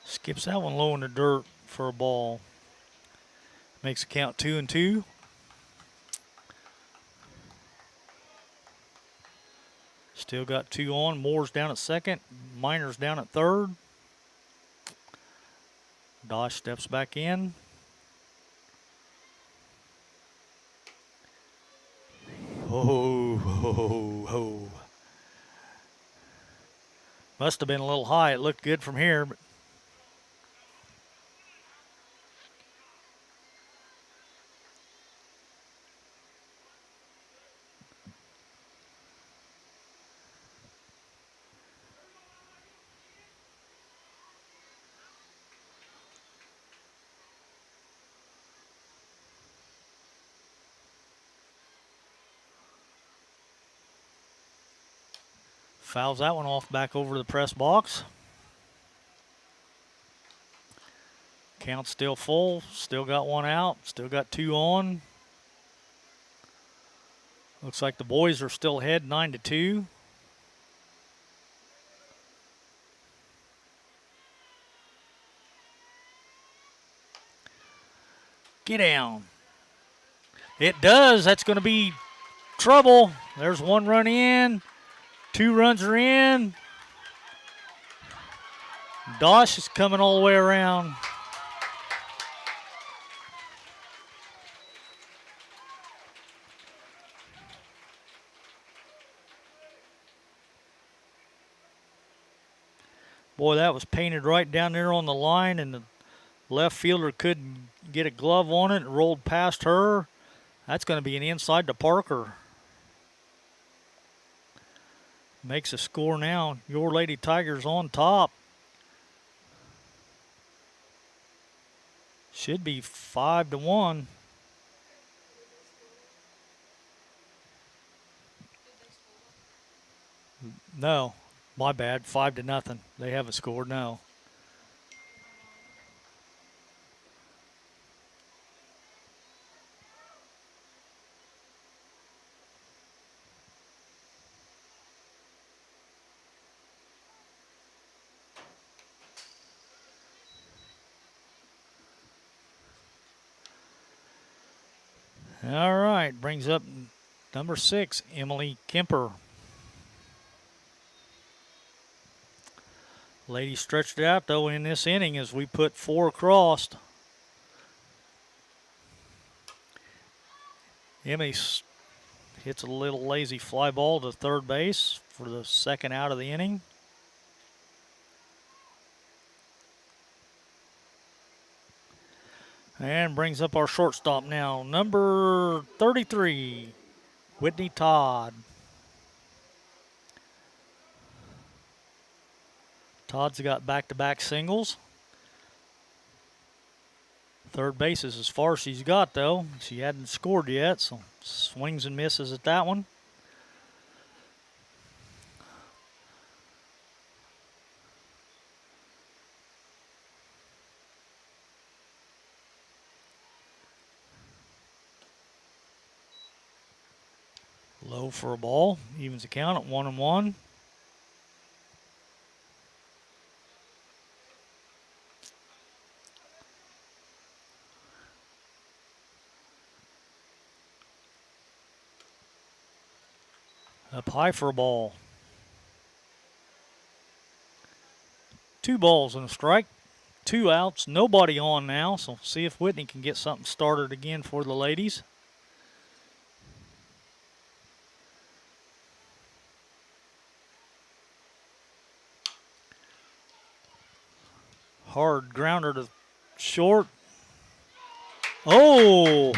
Skips that one low in the dirt for a ball. Makes it count 2-2. Still got 2 on. Moore's down at second. Miner's down at third. Dosh steps back in. Oh. Must have been a little high. It looked good from here, but fouls that one off back over the press box. Count still full. Still got 1 out. Still got 2 on. Looks like the boys are still ahead 9-2. Get down. It does. That's going to be trouble. There's 1 run in. 2 runs are in. Dosh is coming all the way around. Boy, that was painted right down there on the line, and the left fielder couldn't get a glove on it and rolled past her. That's going to be an inside to Parker. Makes a score now. Your Lady Tigers on top. Should be 5-1. No, my bad. 5-0. They haven't scored. No. All right, brings up number 6, Emily Kemper. Ladies stretched it out, though, in this inning as we put 4 across. Emily hits a little lazy fly ball to third base for the second out of the inning. And brings up our shortstop now, number 33, Whitney Todd. Todd's got back-to-back singles. Third base is as far as she's got, though. She hadn't scored yet, so swings and misses at that one. Low for a ball. Evens the count at 1-1. Up high for a ball. 2 balls and a strike. 2 outs. Nobody on now, so see if Whitney can get something started again for the ladies. Hard grounder to short. Oh!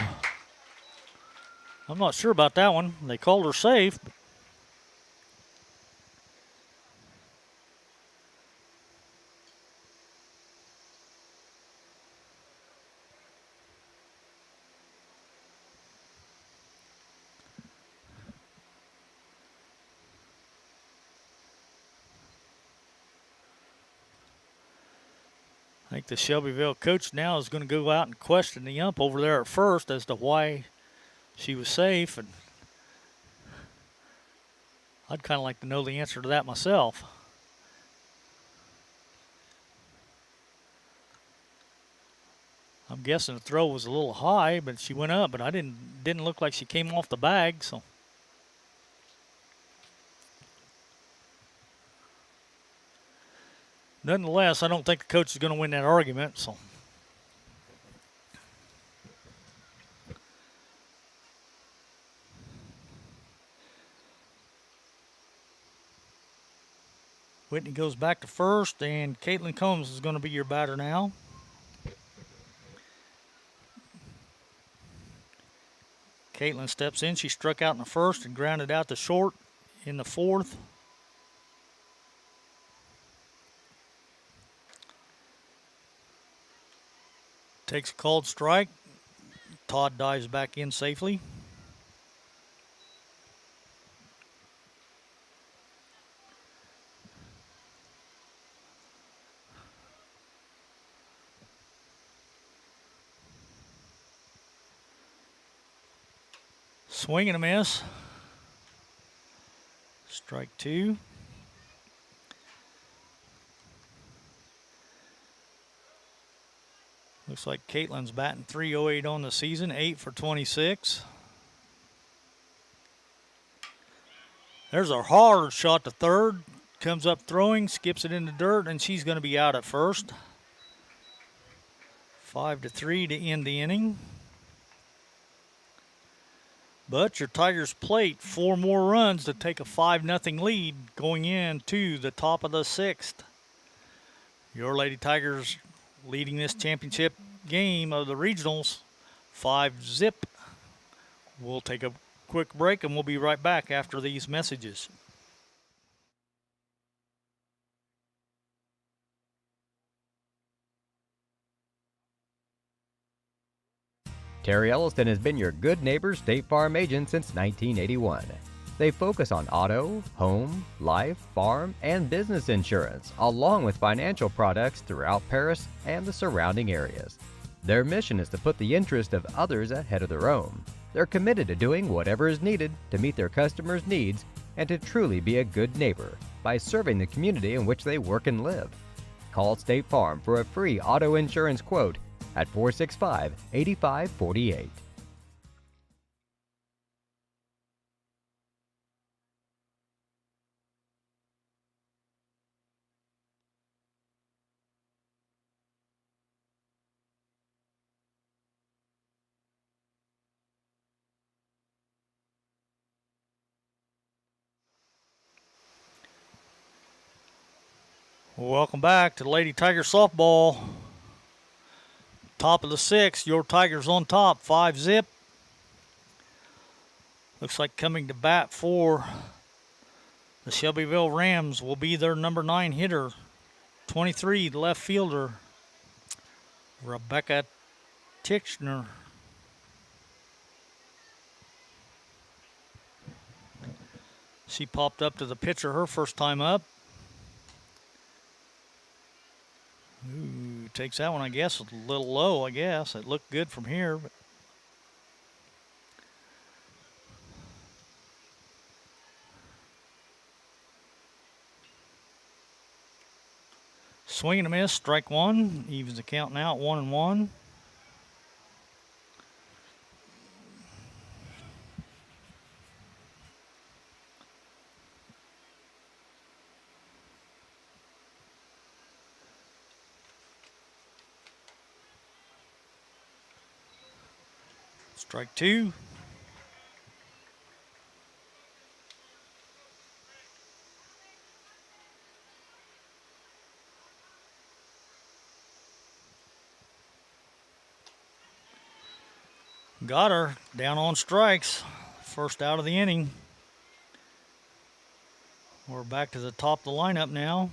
I'm not sure about that one. They called her safe. I think the Shelbyville coach now is going to go out and question the ump over there at first as to why she was safe. And I'd kind of like to know the answer to that myself. I'm guessing the throw was a little high, but she went up, but I didn't look like she came off the bag, so. Nonetheless, I don't think the coach is going to win that argument, so. Whitney goes back to first, and Caitlin Combs is going to be your batter now. Caitlin steps in. She struck out in the first and grounded out to short in the fourth. Takes a called strike. Todd dives back in safely. Swing and a miss. Strike 2. Looks like Caitlin's batting .308 on the season, 8 for 26. There's a hard shot to third. Comes up throwing, skips it in the dirt, and she's going to be out at first. 5-3 to end the inning. But your Tigers plate 4 more runs to take a 5-0 lead going into the top of the 6th. Your Lady Tigers leading this championship game of the regionals 5-0. We'll take a quick break and we'll be right back after these messages. Terry Elliston has been your good neighbor State Farm agent since 1981. They focus on auto, home, life, farm, and business insurance, along with financial products throughout Paris and the surrounding areas. Their mission is to put the interest of others ahead of their own. They're committed to doing whatever is needed to meet their customers' needs and to truly be a good neighbor by serving the community in which they work and live. Call State Farm for a free auto insurance quote at 465-8548. Welcome back to Lady Tiger softball. Top of the sixth, your Tigers on top, 5-0. Looks like coming to bat for the Shelbyville Rams will be their number 9 hitter, 23, left fielder, Rebecca Titchener. She popped up to the pitcher her first time up. Ooh, takes that one, I guess, a little low, I guess. It looked good from here. But swing and a miss, strike one. Evens the count now at 1-1. Strike two. Got her down on strikes. First out of the inning. We're back to the top of the lineup now.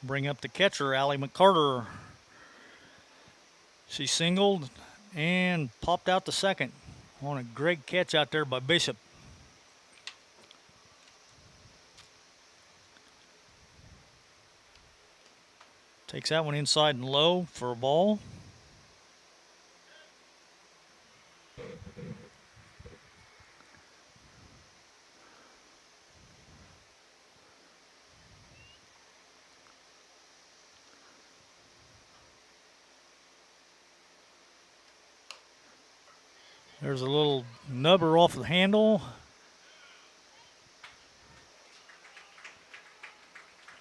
Bring up the catcher, Allie McCarter. She singled and popped out the second on a great catch out there by Bishop. Takes that one inside and low for a ball. There's a little nubber off the handle.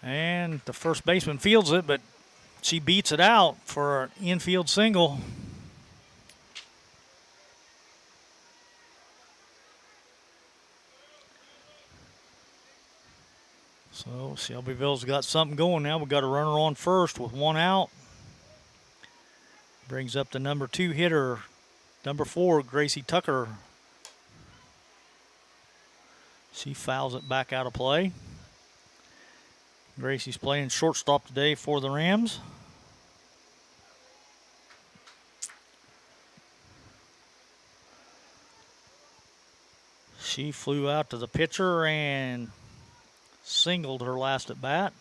And the first baseman fields it, but she beats it out for an infield single. So Shelbyville's got something going now. We've got a runner on first with one out. Brings up the number 2 hitter, number 4, Gracie Tucker. She fouls it back out of play. Gracie's playing shortstop today for the Rams. She flew out to the pitcher and singled her last at bat.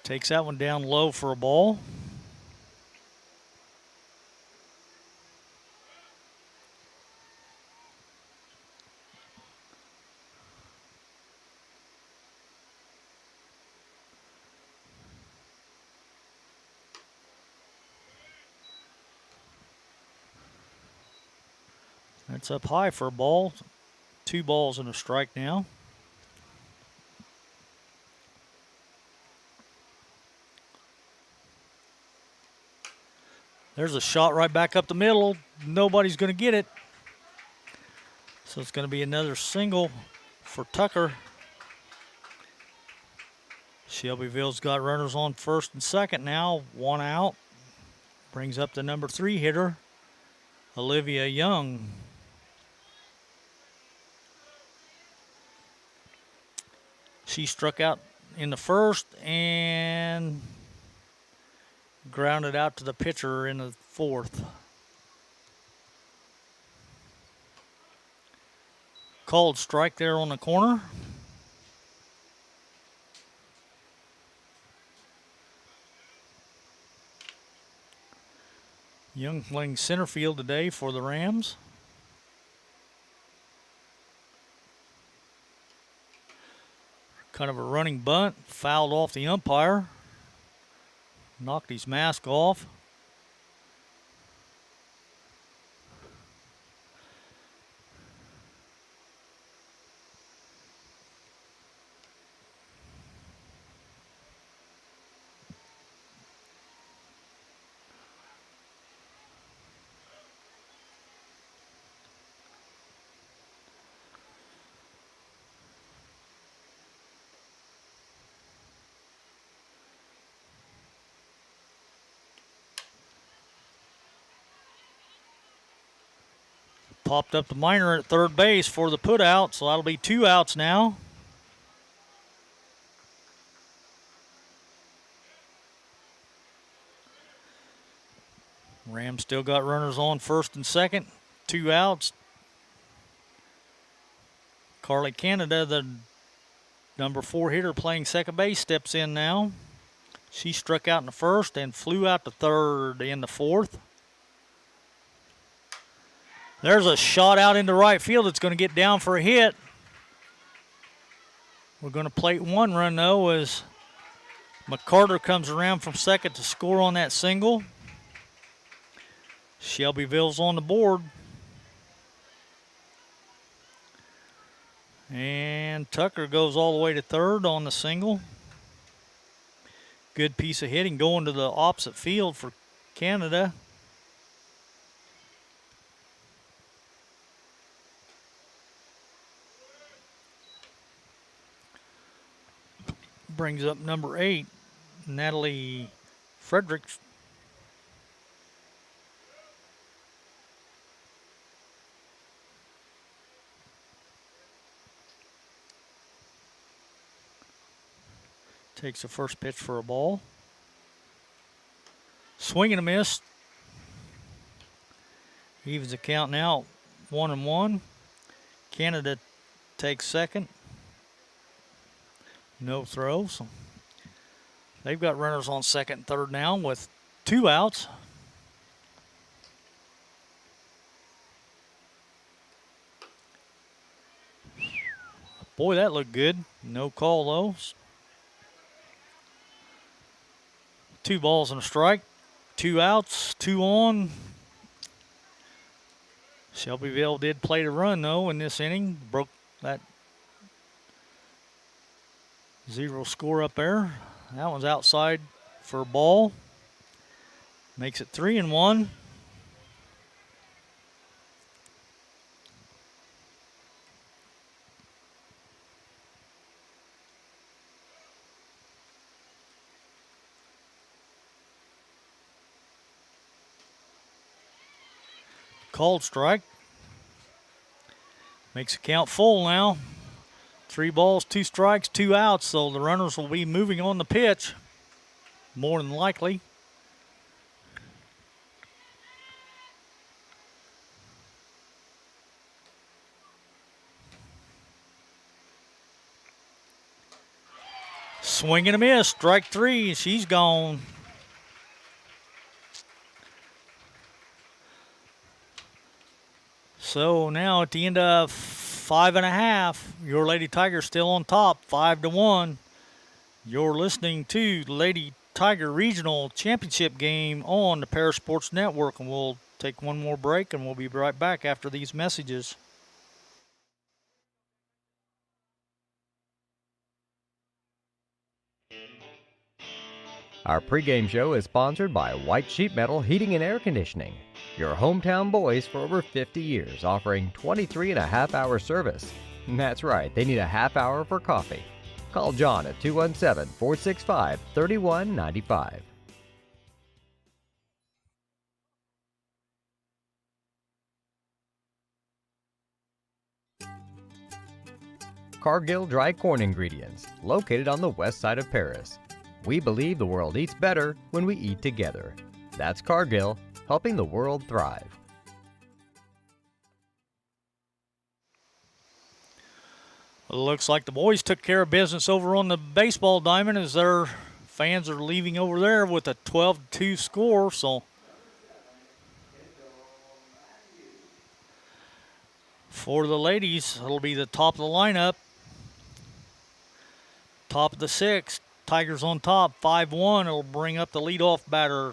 Takes that one down low for a ball. That's up high for a ball. 2 balls and a strike now. There's a shot right back up the middle. Nobody's going to get it. So it's going to be another single for Tucker. Shelbyville's got runners on first and second now. One out. Brings up the number 3 hitter, Olivia Young. She struck out in the first and grounded out to the pitcher in the fourth. Called strike there on the corner. Young playing center field today for the Rams. Kind of a running bunt, fouled off the umpire. Knocked his mask off. Popped up the minor at third base for the put out, so that'll be 2 outs now. Rams still got runners on first and second, 2 outs. Carly Canada, the number 4 hitter playing second base, steps in now. She struck out in the first and flew out to third in the fourth. There's a shot out into right field. It's going to get down for a hit. We're going to plate 1 run, though, as McCarter comes around from second to score on that single. Shelbyville's on the board. And Tucker goes all the way to third on the single. Good piece of hitting going to the opposite field for Canada. Brings up number 8, Natalie Fredericks. Takes the first pitch for a ball. Swing and a miss. Evens the count now, 1-1. Canada takes second. No throws. They've got runners on second and third now with 2 outs. Boy, that looked good. No call, though. 2 balls and a strike. 2 outs, 2 on. Shelbyville did play the run, though, in this inning. Broke that 0 score up there. That one's outside for a ball. Makes it 3-1. Called strike. Makes the count full now. 3 balls, 2 strikes, 2 outs, so the runners will be moving on the pitch, more than likely. Swing and a miss, strike 3, she's gone. So now at the end of 5.5, your Lady Tigers still on top, 5-1. You're listening to the Lady Tiger Regional Championship game on the Paris Sports Network, and we'll take one more break, and we'll be right back after these messages. Our pregame show is sponsored by White Sheet Metal Heating and Air Conditioning, your hometown boys for over 50 years, offering 23.5-hour service. That's right, they need a half hour for coffee. Call John at 217-465-3195. Cargill Dry Corn Ingredients, located on the west side of Paris. We believe the world eats better when we eat together. That's Cargill, helping the world thrive. Looks like the boys took care of business over on the baseball diamond as their fans are leaving over there with a 12-2 score. So for the ladies, it'll be the top of the lineup. Top of the sixth, Tigers on top, 5-1. It'll bring up the leadoff batter,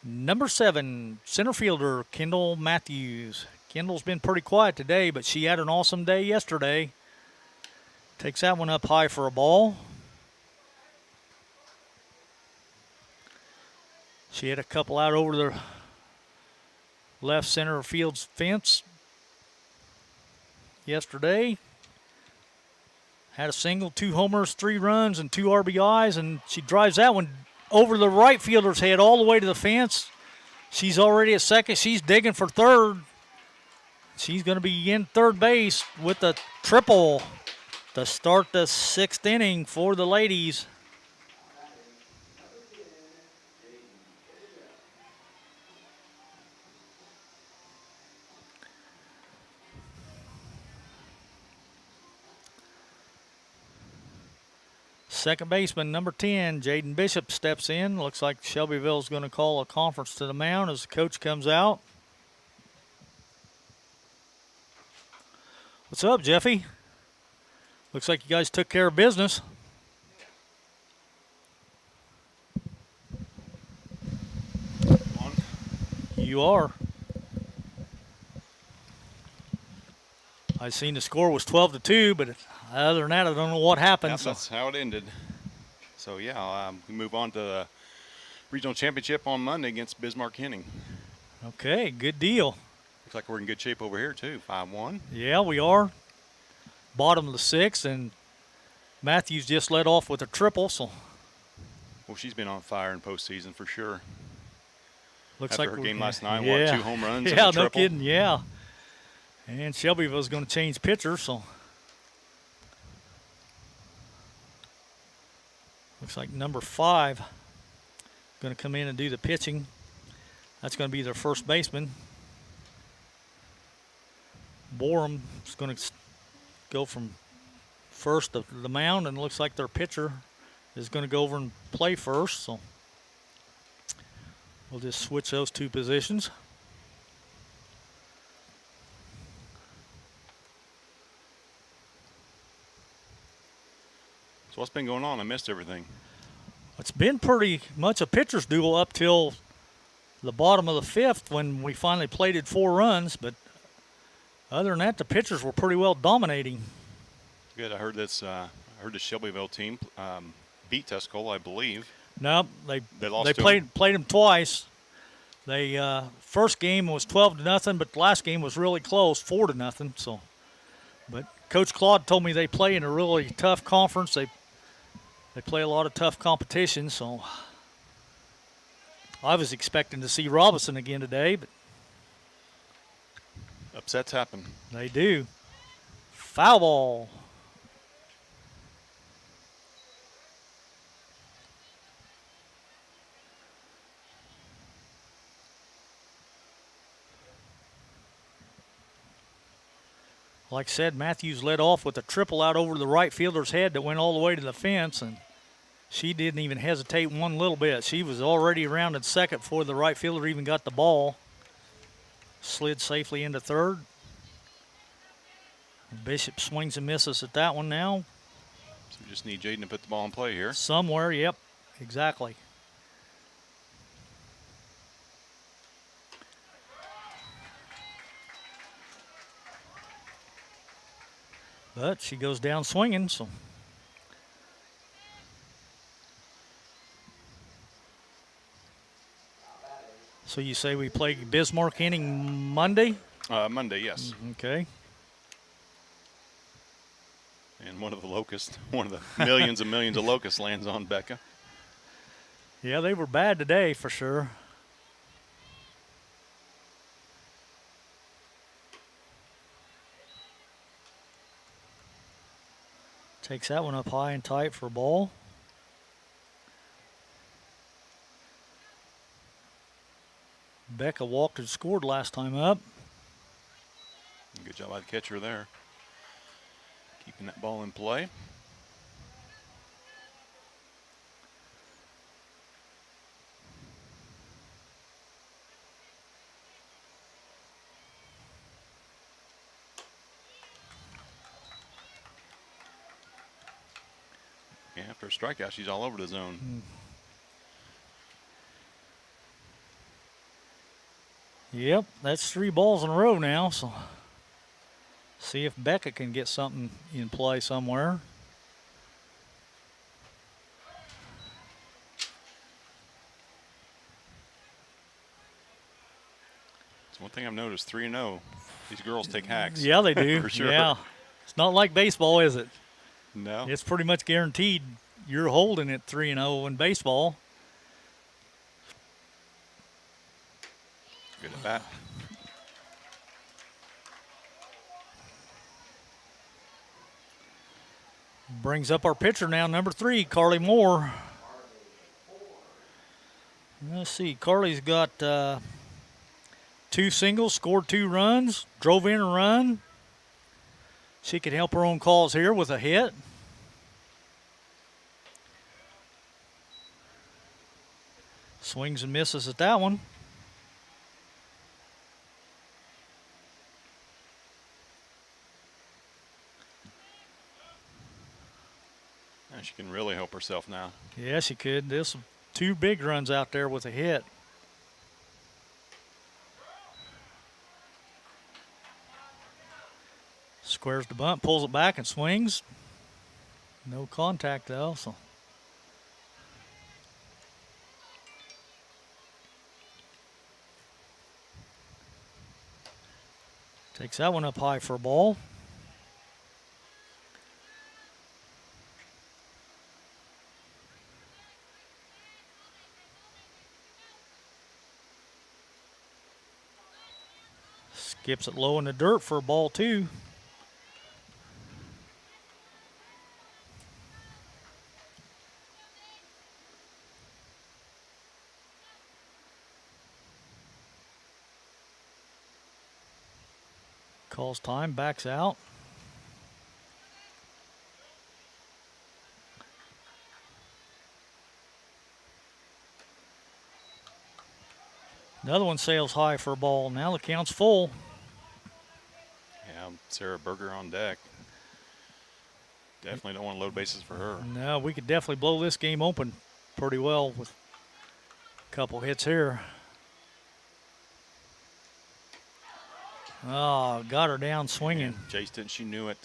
number 7, center fielder, Kendall Matthews. Kendall's been pretty quiet today, but she had an awesome day yesterday. Takes that one up high for a ball. She had a couple out over the left center field's fence yesterday. Had a single, 2 homers, 3 runs, and 2 RBIs, and she drives that one over the right fielder's head all the way to the fence. She's already at second. She's digging for third. She's going to be in third base with a triple to start the 6th inning for the ladies. Second baseman, number 10, Jaden Bishop, steps in. Looks like Shelbyville's going to call a conference to the mound as the coach comes out. What's up, Jeffy? Looks like you guys took care of business. On. You are. I seen the score was 12-2, but other than that, I don't know what happened. Yep, that's how it ended. So, yeah, we move on to the regional championship on Monday against Bismarck Henning. Okay, good deal. Looks like we're in good shape over here, too, 5-1. Yeah, we are. Bottom of the 6th, and Matthews just led off with a triple. So, well, she's been on fire in postseason for sure. Looks After like her game last night, yeah. 2 home runs and yeah, a triple. no kidding, yeah. And Shelbyville's going to change pitchers, so looks like number 5 going to come in and do the pitching. That's going to be their first baseman. Borum is going to go from first to the mound, and it looks like their pitcher is going to go over and play first. So we'll just switch those 2 positions. So what's been going on? I missed everything. It's been pretty much a pitcher's duel up till the bottom of the 5th when we finally plated 4 runs, but other than that, the pitchers were pretty well dominating. Good. I heard this. I heard the Shelbyville team beat Tuscola, I believe. No, they lost. They played them twice. They first game was 12-0, but the last game was really close, 4-0. So, but Coach Claude told me they play in a really tough conference. They play a lot of tough competition. So, I was expecting to see Robinson again today, but upsets happen. They do. Foul ball. Like I said, Matthews led off with a triple out over the right fielder's head that went all the way to the fence, and she didn't even hesitate one little bit. She was already around at second before the right fielder even got the ball. Slid safely into third. Bishop swings and misses at that one now. So we just need Jaden to put the ball in play here. Somewhere, yep, exactly. But she goes down swinging, so. So you say we play Bismarck Henning Monday? Monday, yes. Okay. And one of the millions and millions of locusts lands on Becca. Yeah, they were bad today for sure. Takes that one up high and tight for a ball. Becca walked and scored last time up. Good job by the catcher there. Keeping that ball in play. Yeah, after a strikeout, she's all over the zone. Yep, that's 3 balls in a row now, so see if Becca can get something in play somewhere. It's one thing I've noticed, 3-0, these girls take hacks. Yeah, they do. For sure. Yeah. It's not like baseball, is it? No. It's pretty much guaranteed you're holding it 3-0 in baseball. Good at bat. Brings up our pitcher now, number 3, Carly Moore. Let's see, Carly's got 2 singles, scored 2 runs, drove in a run. She could help her own cause here with a hit. Swings and misses at that one. And she can really help herself now. Yeah, she could. There's 2 big runs out there with a hit. Squares the bunt, pulls it back and swings. No contact though, so. Takes that one up high for a ball. Skips it low in the dirt for a ball 2. Calls time, backs out. Another one sails high for a ball. Now the count's full. Yeah, Sarah Berger on deck. Definitely don't want to load bases for her. No, we could definitely blow this game open pretty well with a couple hits here. Oh, got her down swinging. Chased it, and she knew it.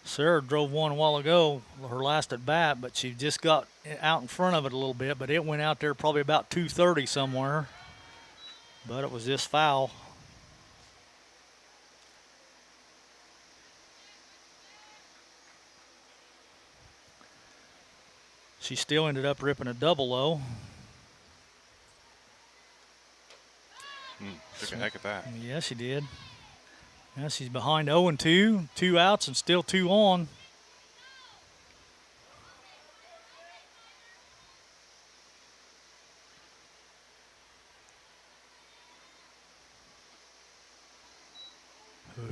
Sarah drove one a while ago, her last at bat, but she just got out in front of it a little bit, but it went out there probably about 230 somewhere. But it was just foul. She still ended up ripping a double though. Took a heck of that. Yeah, she did. Now she's behind 0-2, 2 outs and still 2 on.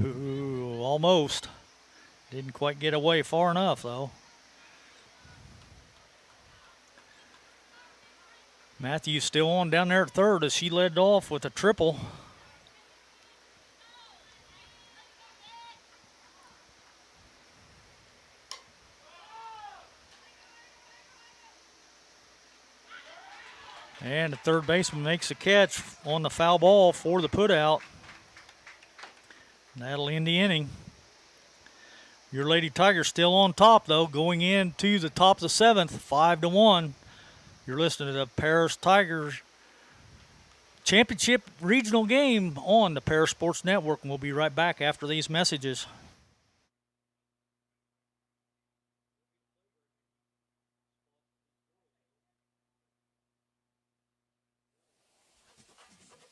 Ooh, almost. Didn't quite get away far enough though. Matthews still on down there at third as she led off with a triple. And the third baseman makes a catch on the foul ball for the putout. That'll end the inning. Your Lady Tigers still on top, though, going into the top of the 7th, 5-1. You're listening to the Paris Tigers Championship Regional Game on the Paris Sports Network, and we'll be right back after these messages.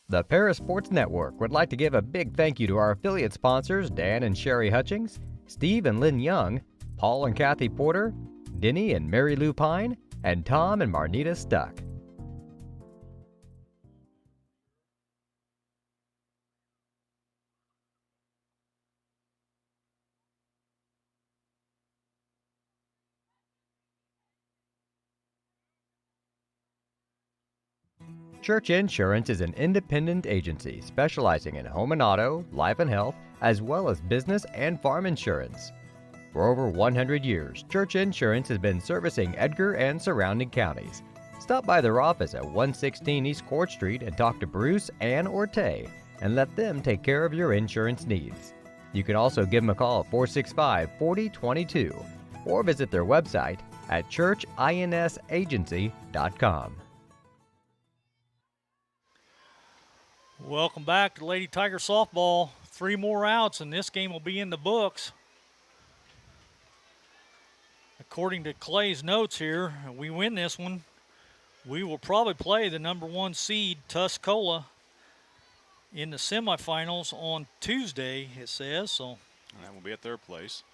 The Paris Sports Network would like to give a big thank you to our affiliate sponsors Dan and Sherry Hutchings, Steve and Lynn Young, Paul and Kathy Porter, Denny and Mary Lou Pine, and Tom and Marnita Stuck. Church Insurance is an independent agency specializing in home and auto, life and health, as well as business and farm insurance. For over 100 years, Church Insurance has been servicing Edgar and surrounding counties. Stop by their office at 116 East Court Street and talk to Bruce, Ann, or Tay, and let them take care of your insurance needs. You can also give them a call at 465-4022 or visit their website at churchinsagency.com. Welcome back to Lady Tiger Softball. 3 more outs, and this game will be in the books. According to Clay's notes here, we win this one, we will probably play the number 1 seed, Tuscola, in the semifinals on Tuesday, it says. So, And that will be at their place.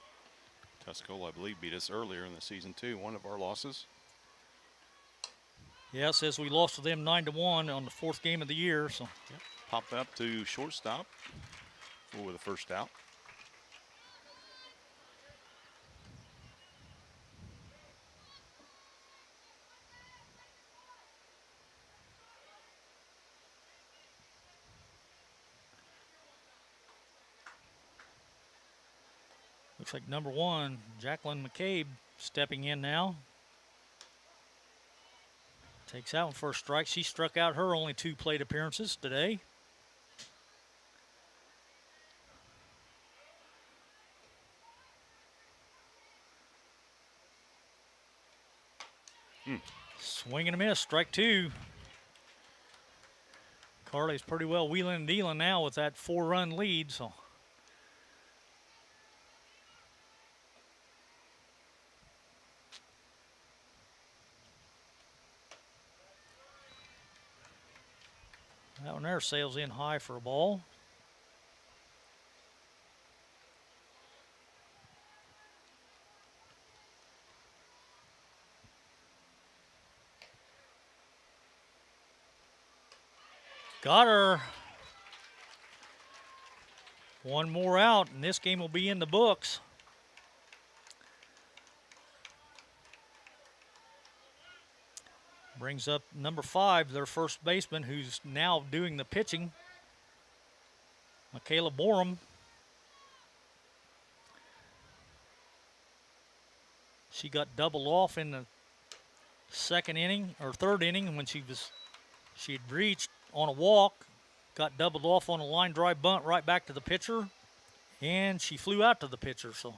Tuscola, I believe, beat us earlier in the season, too, one of our losses. Yeah, it says we lost to them 9-1 on the 4th game of the year. So, Yep. Popped up to shortstop for the first out. looks like number 1, Jacqueline Mccabe, stepping in now. Takes that one for a strike. She struck out her only 2 plate appearances today. Swing and a miss, strike 2. Carly's pretty well wheeling and dealing now with that 4-run lead. So, that one there sails in high for a ball. Got her. 1 more out, and this game will be in the books. Brings up number 5, their first baseman, who's now doing the pitching, Michaela Borum. She got doubled off in the 2nd inning, or 3rd inning, when she'd reached on a walk, got doubled off on a line drive bunt right back to the pitcher, and she flew out to the pitcher. So,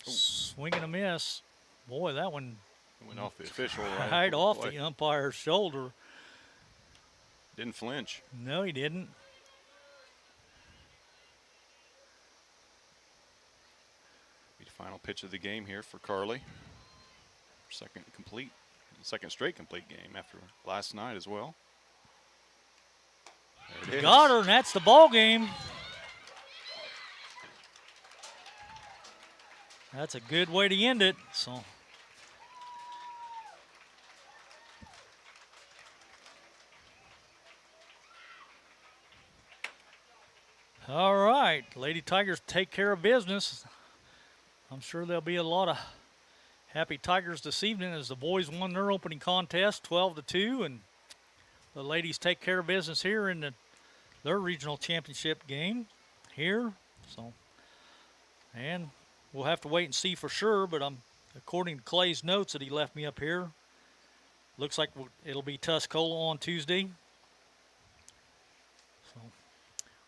swing and a miss. Boy, that one went off the official right off the umpire's shoulder. Didn't flinch. No, he didn't. Be the final pitch of the game here for Carly. Second straight complete game after last night as well. There it is. Got her, and that's the ball game. That's a good way to end it. So, all right, Lady Tigers take care of business. I'm sure there'll be a lot of happy Tigers this evening as the boys won their opening contest 12-2, and the ladies take care of business here in their regional championship game here. So, and we'll have to wait and see for sure, but according to Clay's notes that he left me up here, looks like it'll be Tuscola on Tuesday.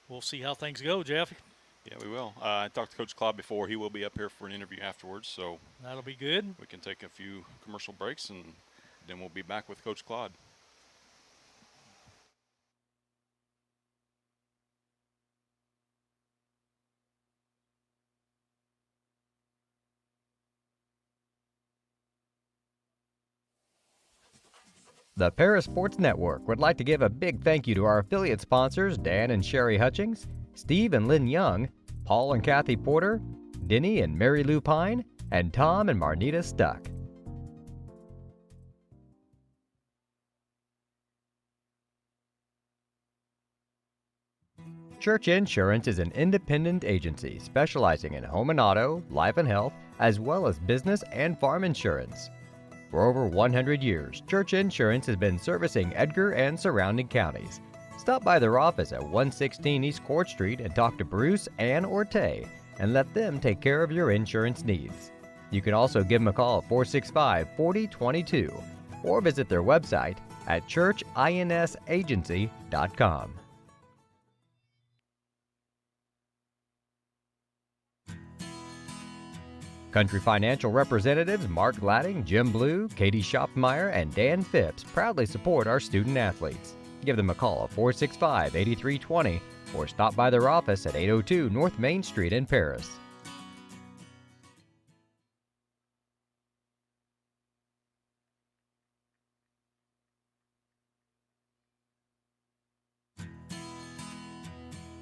we'll see how things go, Jeff. Yeah, we will. I talked to Coach Claude before. He will be up here for an interview afterwards, so That'll be good. we can take a few commercial breaks, and then we'll be back with Coach Claude. The Paris Sports Network would like to give a big thank you to our affiliate sponsors Dan and Sherry Hutchings, Steve and Lynn Young, Paul and Kathy Porter, Denny and Mary Lou Pine, and Tom and Marnita Stuck. Church Insurance is an independent agency specializing in home and auto, life and health, as well as business and farm insurance. For over 100 years, Church Insurance has been servicing Edgar and surrounding counties. Stop by their office at 116 East Court Street and talk to Bruce, Ann, or Tay, and let them take care of your insurance needs. You can also give them a call at 465-4022 or visit their website at churchinsagency.com. Country Financial representatives Mark Gladding, Jim Blue, Katie Schopmeyer, and Dan Phipps proudly support our student athletes. Give them a call at 465-8320 or stop by their office at 802 North Main Street in Paris.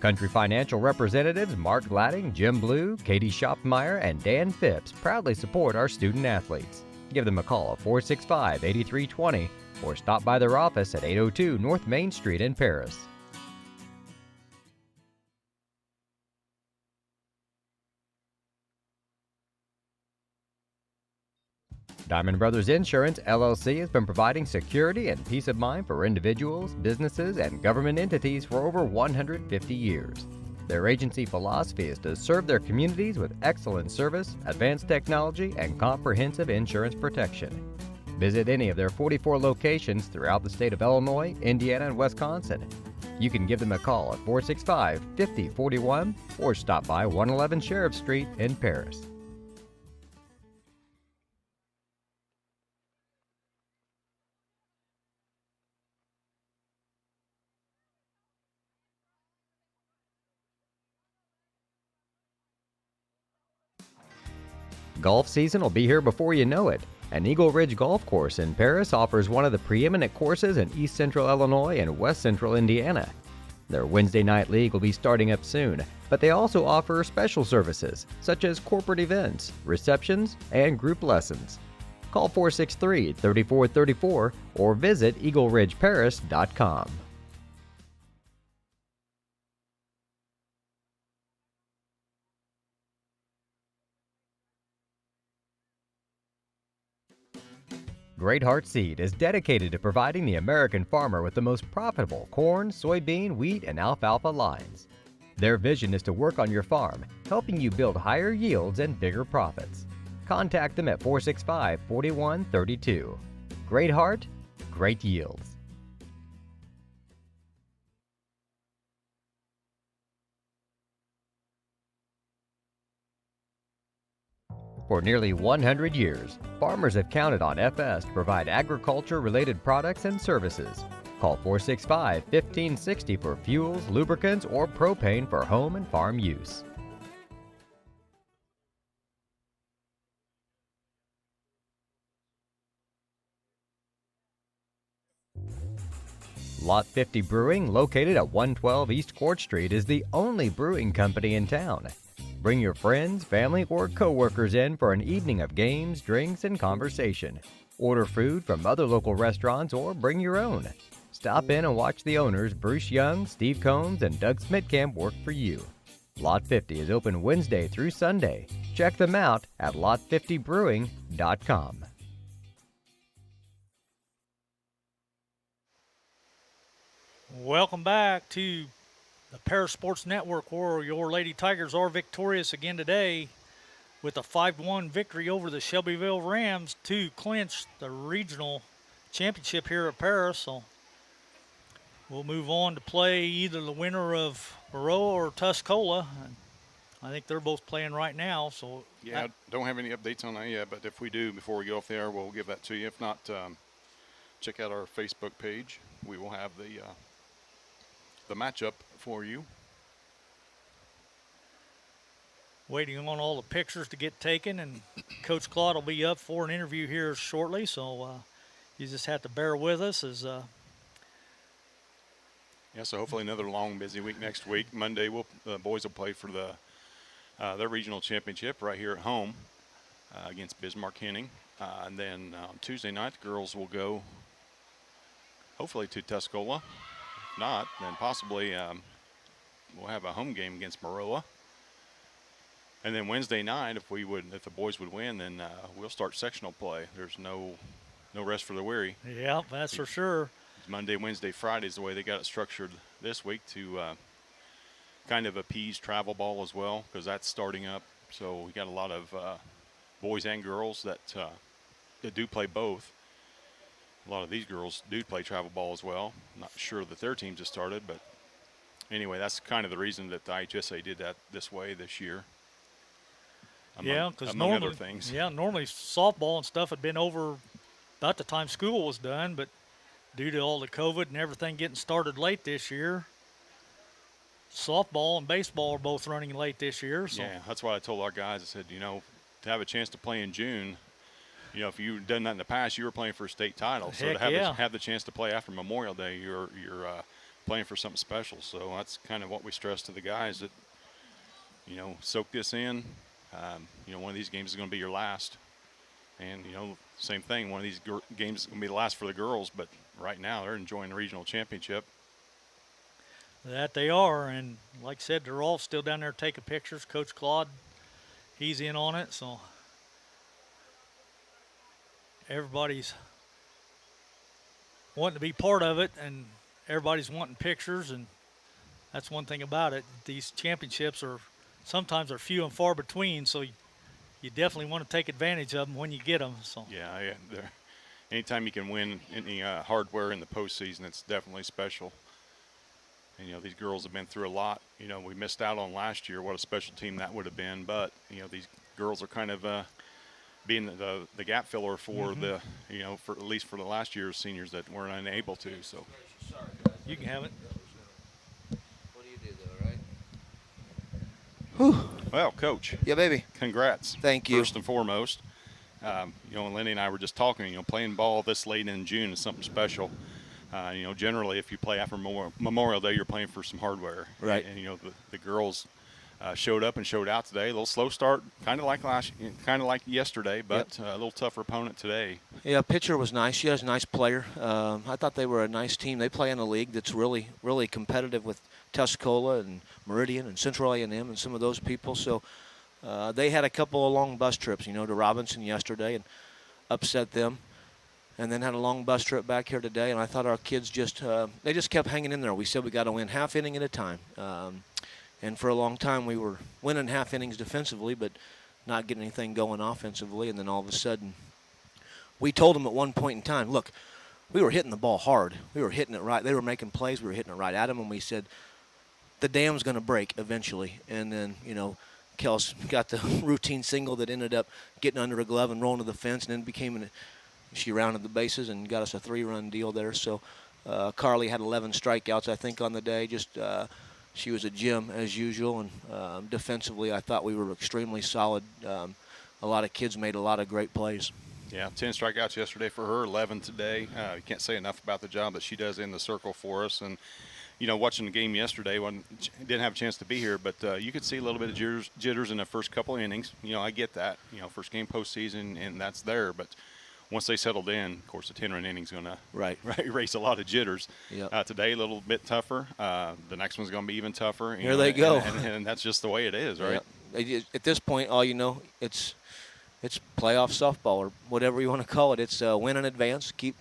Country Financial representatives Mark Gladding, Jim Blue, Katie Schopmeyer, and Dan Phipps proudly support our student athletes. Give them a call at 465-8320 or stop by their office at 802 North Main Street in Paris. Diamond Brothers Insurance, LLC has been providing security and peace of mind for individuals, businesses, and government entities for over 150 years. Their agency philosophy is to serve their communities with excellent service, advanced technology, and comprehensive insurance protection. Visit any of their 44 locations throughout the state of Illinois, Indiana, and Wisconsin. You can give them a call at 465-5041 or stop by 111 Sheriff Street in Paris. Golf season will be here before you know it. An Eagle Ridge Golf Course in Paris offers one of the preeminent courses in East Central Illinois and West Central Indiana. Their Wednesday night league will be starting up soon, but they also offer special services such as corporate events, receptions, and group lessons. Call 463-3434 or visit eagleridgeparis.com. Great Heart Seed is dedicated to providing the American farmer with the most profitable corn, soybean, wheat, and alfalfa lines. Their vision is to work on your farm, helping you build higher yields and bigger profits. Contact them at 465-4132. Great Heart, great yields. For nearly 100 years, farmers have counted on FS to provide agriculture-related products and services. Call 465-1560 for fuels, lubricants, or propane for home and farm use. Lot 50 Brewing, located at 112 East Court Street, is the only brewing company in town. Bring your friends, family, or co-workers in for an evening of games, drinks, and conversation. Order food from other local restaurants or bring your own. Stop in and watch the owners Bruce Young, Steve Combs, and Doug Smitkamp work for you. Lot 50 is open Wednesday through Sunday. Check them out at lot50brewing.com. Welcome back to the Paris Sports Network, where your Lady Tigers are victorious again today with a 5-1 victory over the Shelbyville Rams to clinch the regional championship here at Paris. So we'll move on to play either the winner of Maroa or Tuscola. I think they're both playing right now. So Yeah, I don't have any updates on that yet, but if we do before we get off the air, we'll give that to you. If not, check out our Facebook page. We will have the matchup for you. waiting on all the pictures to get taken, and Coach Claude will be up for an interview here shortly. So you just have to bear with us as. Yeah, so hopefully another long, busy week next week. Monday, the boys will play for their regional championship right here at home against Bismarck-Henning. And then on Tuesday night, the girls will go hopefully to Tuscola. If not, then possibly we'll have a home game against Maroa. And then Wednesday night, if the boys would win, then we'll start sectional play. There's no rest for the weary. Yeah, that's for sure. Monday, Wednesday, Friday is the way they got it structured this week to kind of appease travel ball as well, because that's starting up. So we got a lot of boys and girls that do play both. A lot of these girls do play travel ball as well. I'm not sure that their teams have started, but anyway, that's kind of the reason that the IHSA did that this way this year. Because among normally, other things. Yeah, normally softball and stuff had been over about the time school was done, but due to all the COVID and everything getting started late this year, softball and baseball are both running late this year. So. Yeah, that's why I told our guys. I said, to have a chance to play in June, if you've done that in the past, you were playing for a state title. So to have the chance to play after Memorial Day, you're playing for something special. So that's kind of what we stress to the guys that, soak this in. One of these games is going to be your last. And, same thing, one of these games is going to be the last for the girls, but right now they're enjoying the regional championship. That they are, and like I said, they're all still down there taking pictures. Coach Claude, he's in on it, so everybody's wanting to be part of it, and everybody's wanting pictures, and that's one thing about it. These championships sometimes are few and far between, so you definitely want to take advantage of them when you get them. So yeah. Anytime you can win any hardware in the postseason, it's definitely special. And these girls have been through a lot. We missed out on last year. What a special team that would have been. But these girls are kind of being the gap filler for the for at least for the last year's seniors that weren't unable to. So you can have it. What do you do though, right? Whew. Well, Coach. Yeah, baby. Congrats. Thank you. First and foremost. And Lenny and I were just talking, playing ball this late in June is something special. Generally, if you play after Memorial Day, you're playing for some hardware. Right. And the girls showed up and showed out today. A little slow start, kind of like yesterday, but a little tougher opponent today. Yeah, pitcher was nice. She has a nice player. I thought they were a nice team. They play in a league that's really, really competitive with Tuscola and Meridian and Central A&M and some of those people. So they had a couple of long bus trips, to Robinson yesterday and upset them. And then had a long bus trip back here today, and I thought our kids they just kept hanging in there. We said we got to win half inning at a time. And for a long time we were winning half innings defensively, but not getting anything going offensively. And then all of a sudden we told them at one point in time, look, we were hitting the ball hard. We were hitting it right. They were making plays. We were hitting it right at them, and we said the dam's going to break eventually. And then, Kels got the routine single that ended up getting under a glove and rolling to the fence, and then she rounded the bases and got us a 3-run deal there. So Carly had 11 strikeouts, I think, on the day. She was a gem as usual, and defensively I thought we were extremely solid. A lot of kids made a lot of great plays. Yeah, 10 strikeouts yesterday for her, 11 today. You can't say enough about the job that she does in the circle for us. And, watching the game yesterday, didn't have a chance to be here, but you could see a little bit of jitters in the first couple of innings. I get that. First game postseason, and that's there. But once they settled in, of course, the 10-run inning is going to erase a lot of jitters. Yep. Today, a little bit tougher. The next one's going to be even tougher. Here they go. And that's just the way it is, right? Yep. At this point, it's playoff softball or whatever you want to call it. It's win in advance. Keep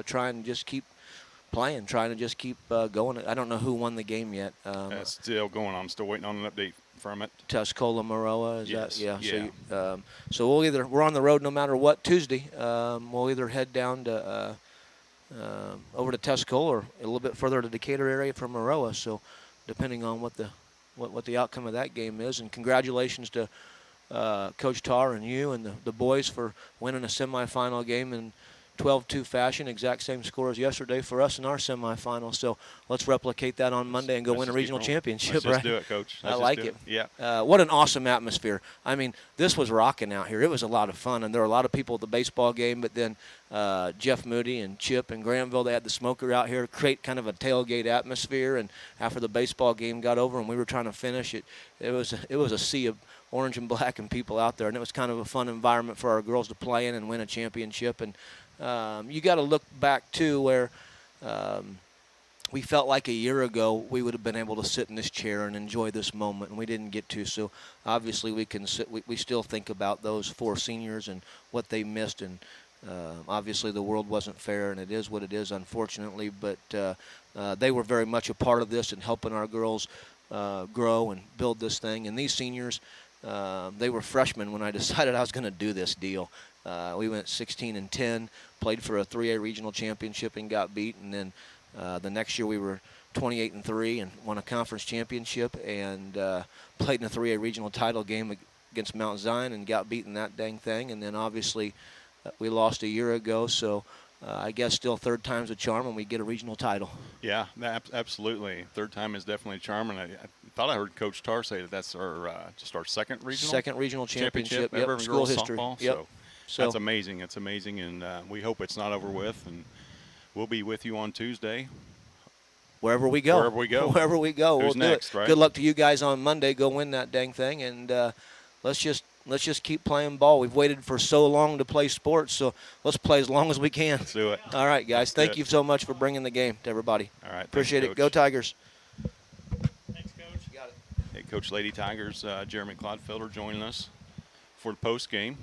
trying to just keep playing, trying to just keep going. I don't know who won the game yet. It's still going on. I'm still waiting on an update from it. Tuscola Maroa, yes. that? Yeah. So we're on the road no matter what Tuesday. We'll either head down to over to Tuscola or a little bit further to Decatur area from Maroa. So depending on what the outcome of that game is. And congratulations to Coach Tar and you and the boys for winning a semifinal game in 12-2 fashion, exact same score as yesterday for us in our semifinal. So let's replicate that on Monday and go win a regional championship. Let's right? just do it, Coach. I like it. Yeah. What an awesome atmosphere. I mean, this was rocking out here. It was a lot of fun, and there were a lot of people at the baseball game, but then Jeff Moody and Chip and Granville, they had the smoker out here, create kind of a tailgate atmosphere, and after the baseball game got over and we were trying to finish it, it was a sea of orange and black and people out there, and it was kind of a fun environment for our girls to play in and win a championship. And you got to look back, too, where we felt like a year ago we would have been able to sit in this chair and enjoy this moment, and we didn't get to. So obviously we still think about those 4 seniors and what they missed. And obviously the world wasn't fair, and it is what it is, unfortunately. But they were very much a part of this and helping our girls grow and build this thing. And these seniors, they were freshmen when I decided I was going to do this deal. We went 16-10, played for a 3A regional championship and got beat. And then the next year we were 28-3 and won a conference championship and played in a 3A regional title game against Mount Zion and got beat in that dang thing. And then obviously we lost a year ago. So I guess still third time's a charm when we get a regional title. Yeah, absolutely. Third time is definitely a charm. And I thought I heard Coach Tar say that that's just our second regional championship ever yep, in school girls history. softball. Yep. So that's amazing. It's amazing, and we hope it's not over with. And we'll be with you on Tuesday. Wherever we go. Who's we'll next, do it. right? Good luck to you guys on Monday. Go win that dang thing, and let's just keep playing ball. We've waited for so long to play sports, so let's play as long as we can. Let's do it. All right, guys. Thank you so much for bringing the game to everybody. All right. Appreciate it. Go Tigers. Thanks, Coach. You got it. Hey, Coach Lady Tigers, Jeremy Clodfelder joining us for the post game.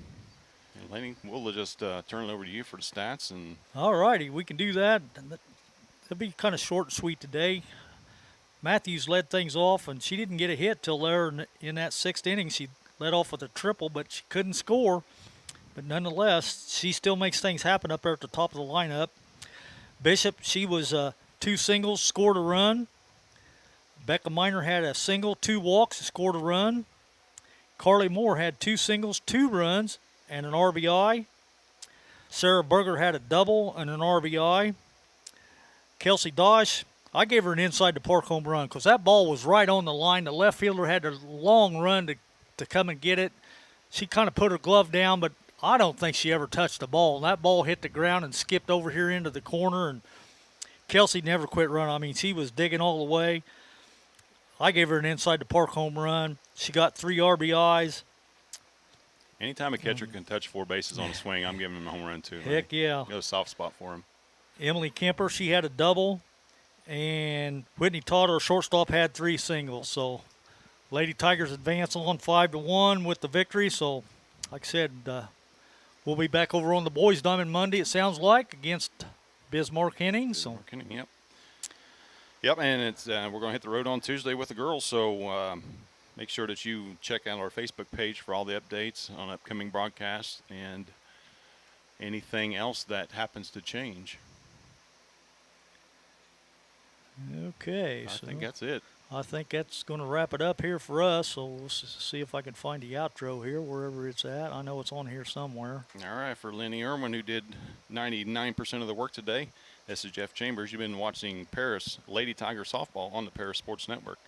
And Lenny, we'll just turn it over to you for the stats. And All righty, we can do that. It'll be kind of short and sweet today. Matthews led things off, and she didn't get a hit till there in that 6th inning. She led off with a triple, but she couldn't score. But nonetheless, she still makes things happen up there at the top of the lineup. Bishop, she was 2 singles, scored a run. Becca Miner had a single, 2 walks, scored a run. Carly Moore had 2 singles, 2 runs, and an RBI. Sarah Berger had a double and an RBI. Kelsey Dosh, I gave her an inside the park home run because that ball was right on the line. The left fielder had a long run to come and get it. She kind of put her glove down, but I don't think she ever touched the ball. And that ball hit the ground and skipped over here into the corner, and Kelsey never quit running. I mean, she was digging all the way. I gave her an inside the park home run. She got 3 RBIs. anytime a catcher can touch 4 bases on a swing, I'm giving him a home run too. Heck yeah. Got a soft spot for him. Emily Kemper, she had a double. And Whitney Todd, our shortstop, had 3 singles. So Lady Tigers advance on 5-1 with the victory. So, like I said, we'll be back over on the boys' diamond Monday, it sounds like, against Bismarck Henning. Yep. Yep, and it's we're going to hit the road on Tuesday with the girls. So make sure that you check out our Facebook page for all the updates on upcoming broadcasts and anything else that happens to change. Okay. I think that's it. I think that's going to wrap it up here for us. So we'll see if I can find the outro here, wherever it's at. I know it's on here somewhere. All right, for Lenny Irwin, who did 99% of the work today, this is Jeff Chambers. You've been watching Paris Lady Tiger Softball on the Paris Sports Network.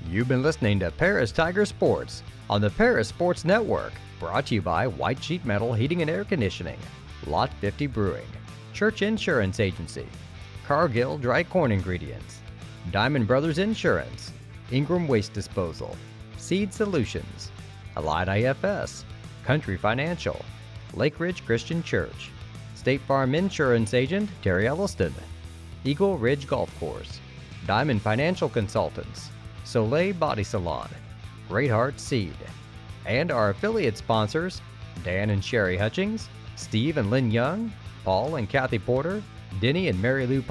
You've been listening to Paris Tiger Sports on the Paris Sports Network, brought to you by White Sheet Metal Heating and Air Conditioning, Lot 50 Brewing, Church Insurance Agency, Cargill Dry Corn Ingredients, Diamond Brothers Insurance, Ingram Waste Disposal, Seed Solutions, Allied IFS, Country Financial, Lake Ridge Christian Church, State Farm Insurance Agent Terry Elliston, Eagle Ridge Golf Course, Diamond Financial Consultants, Soleil Body Salon, Great Heart Seed, and our affiliate sponsors, Dan and Sherry Hutchings, Steve and Lynn Young, Paul and Kathy Porter, Denny and Mary Lou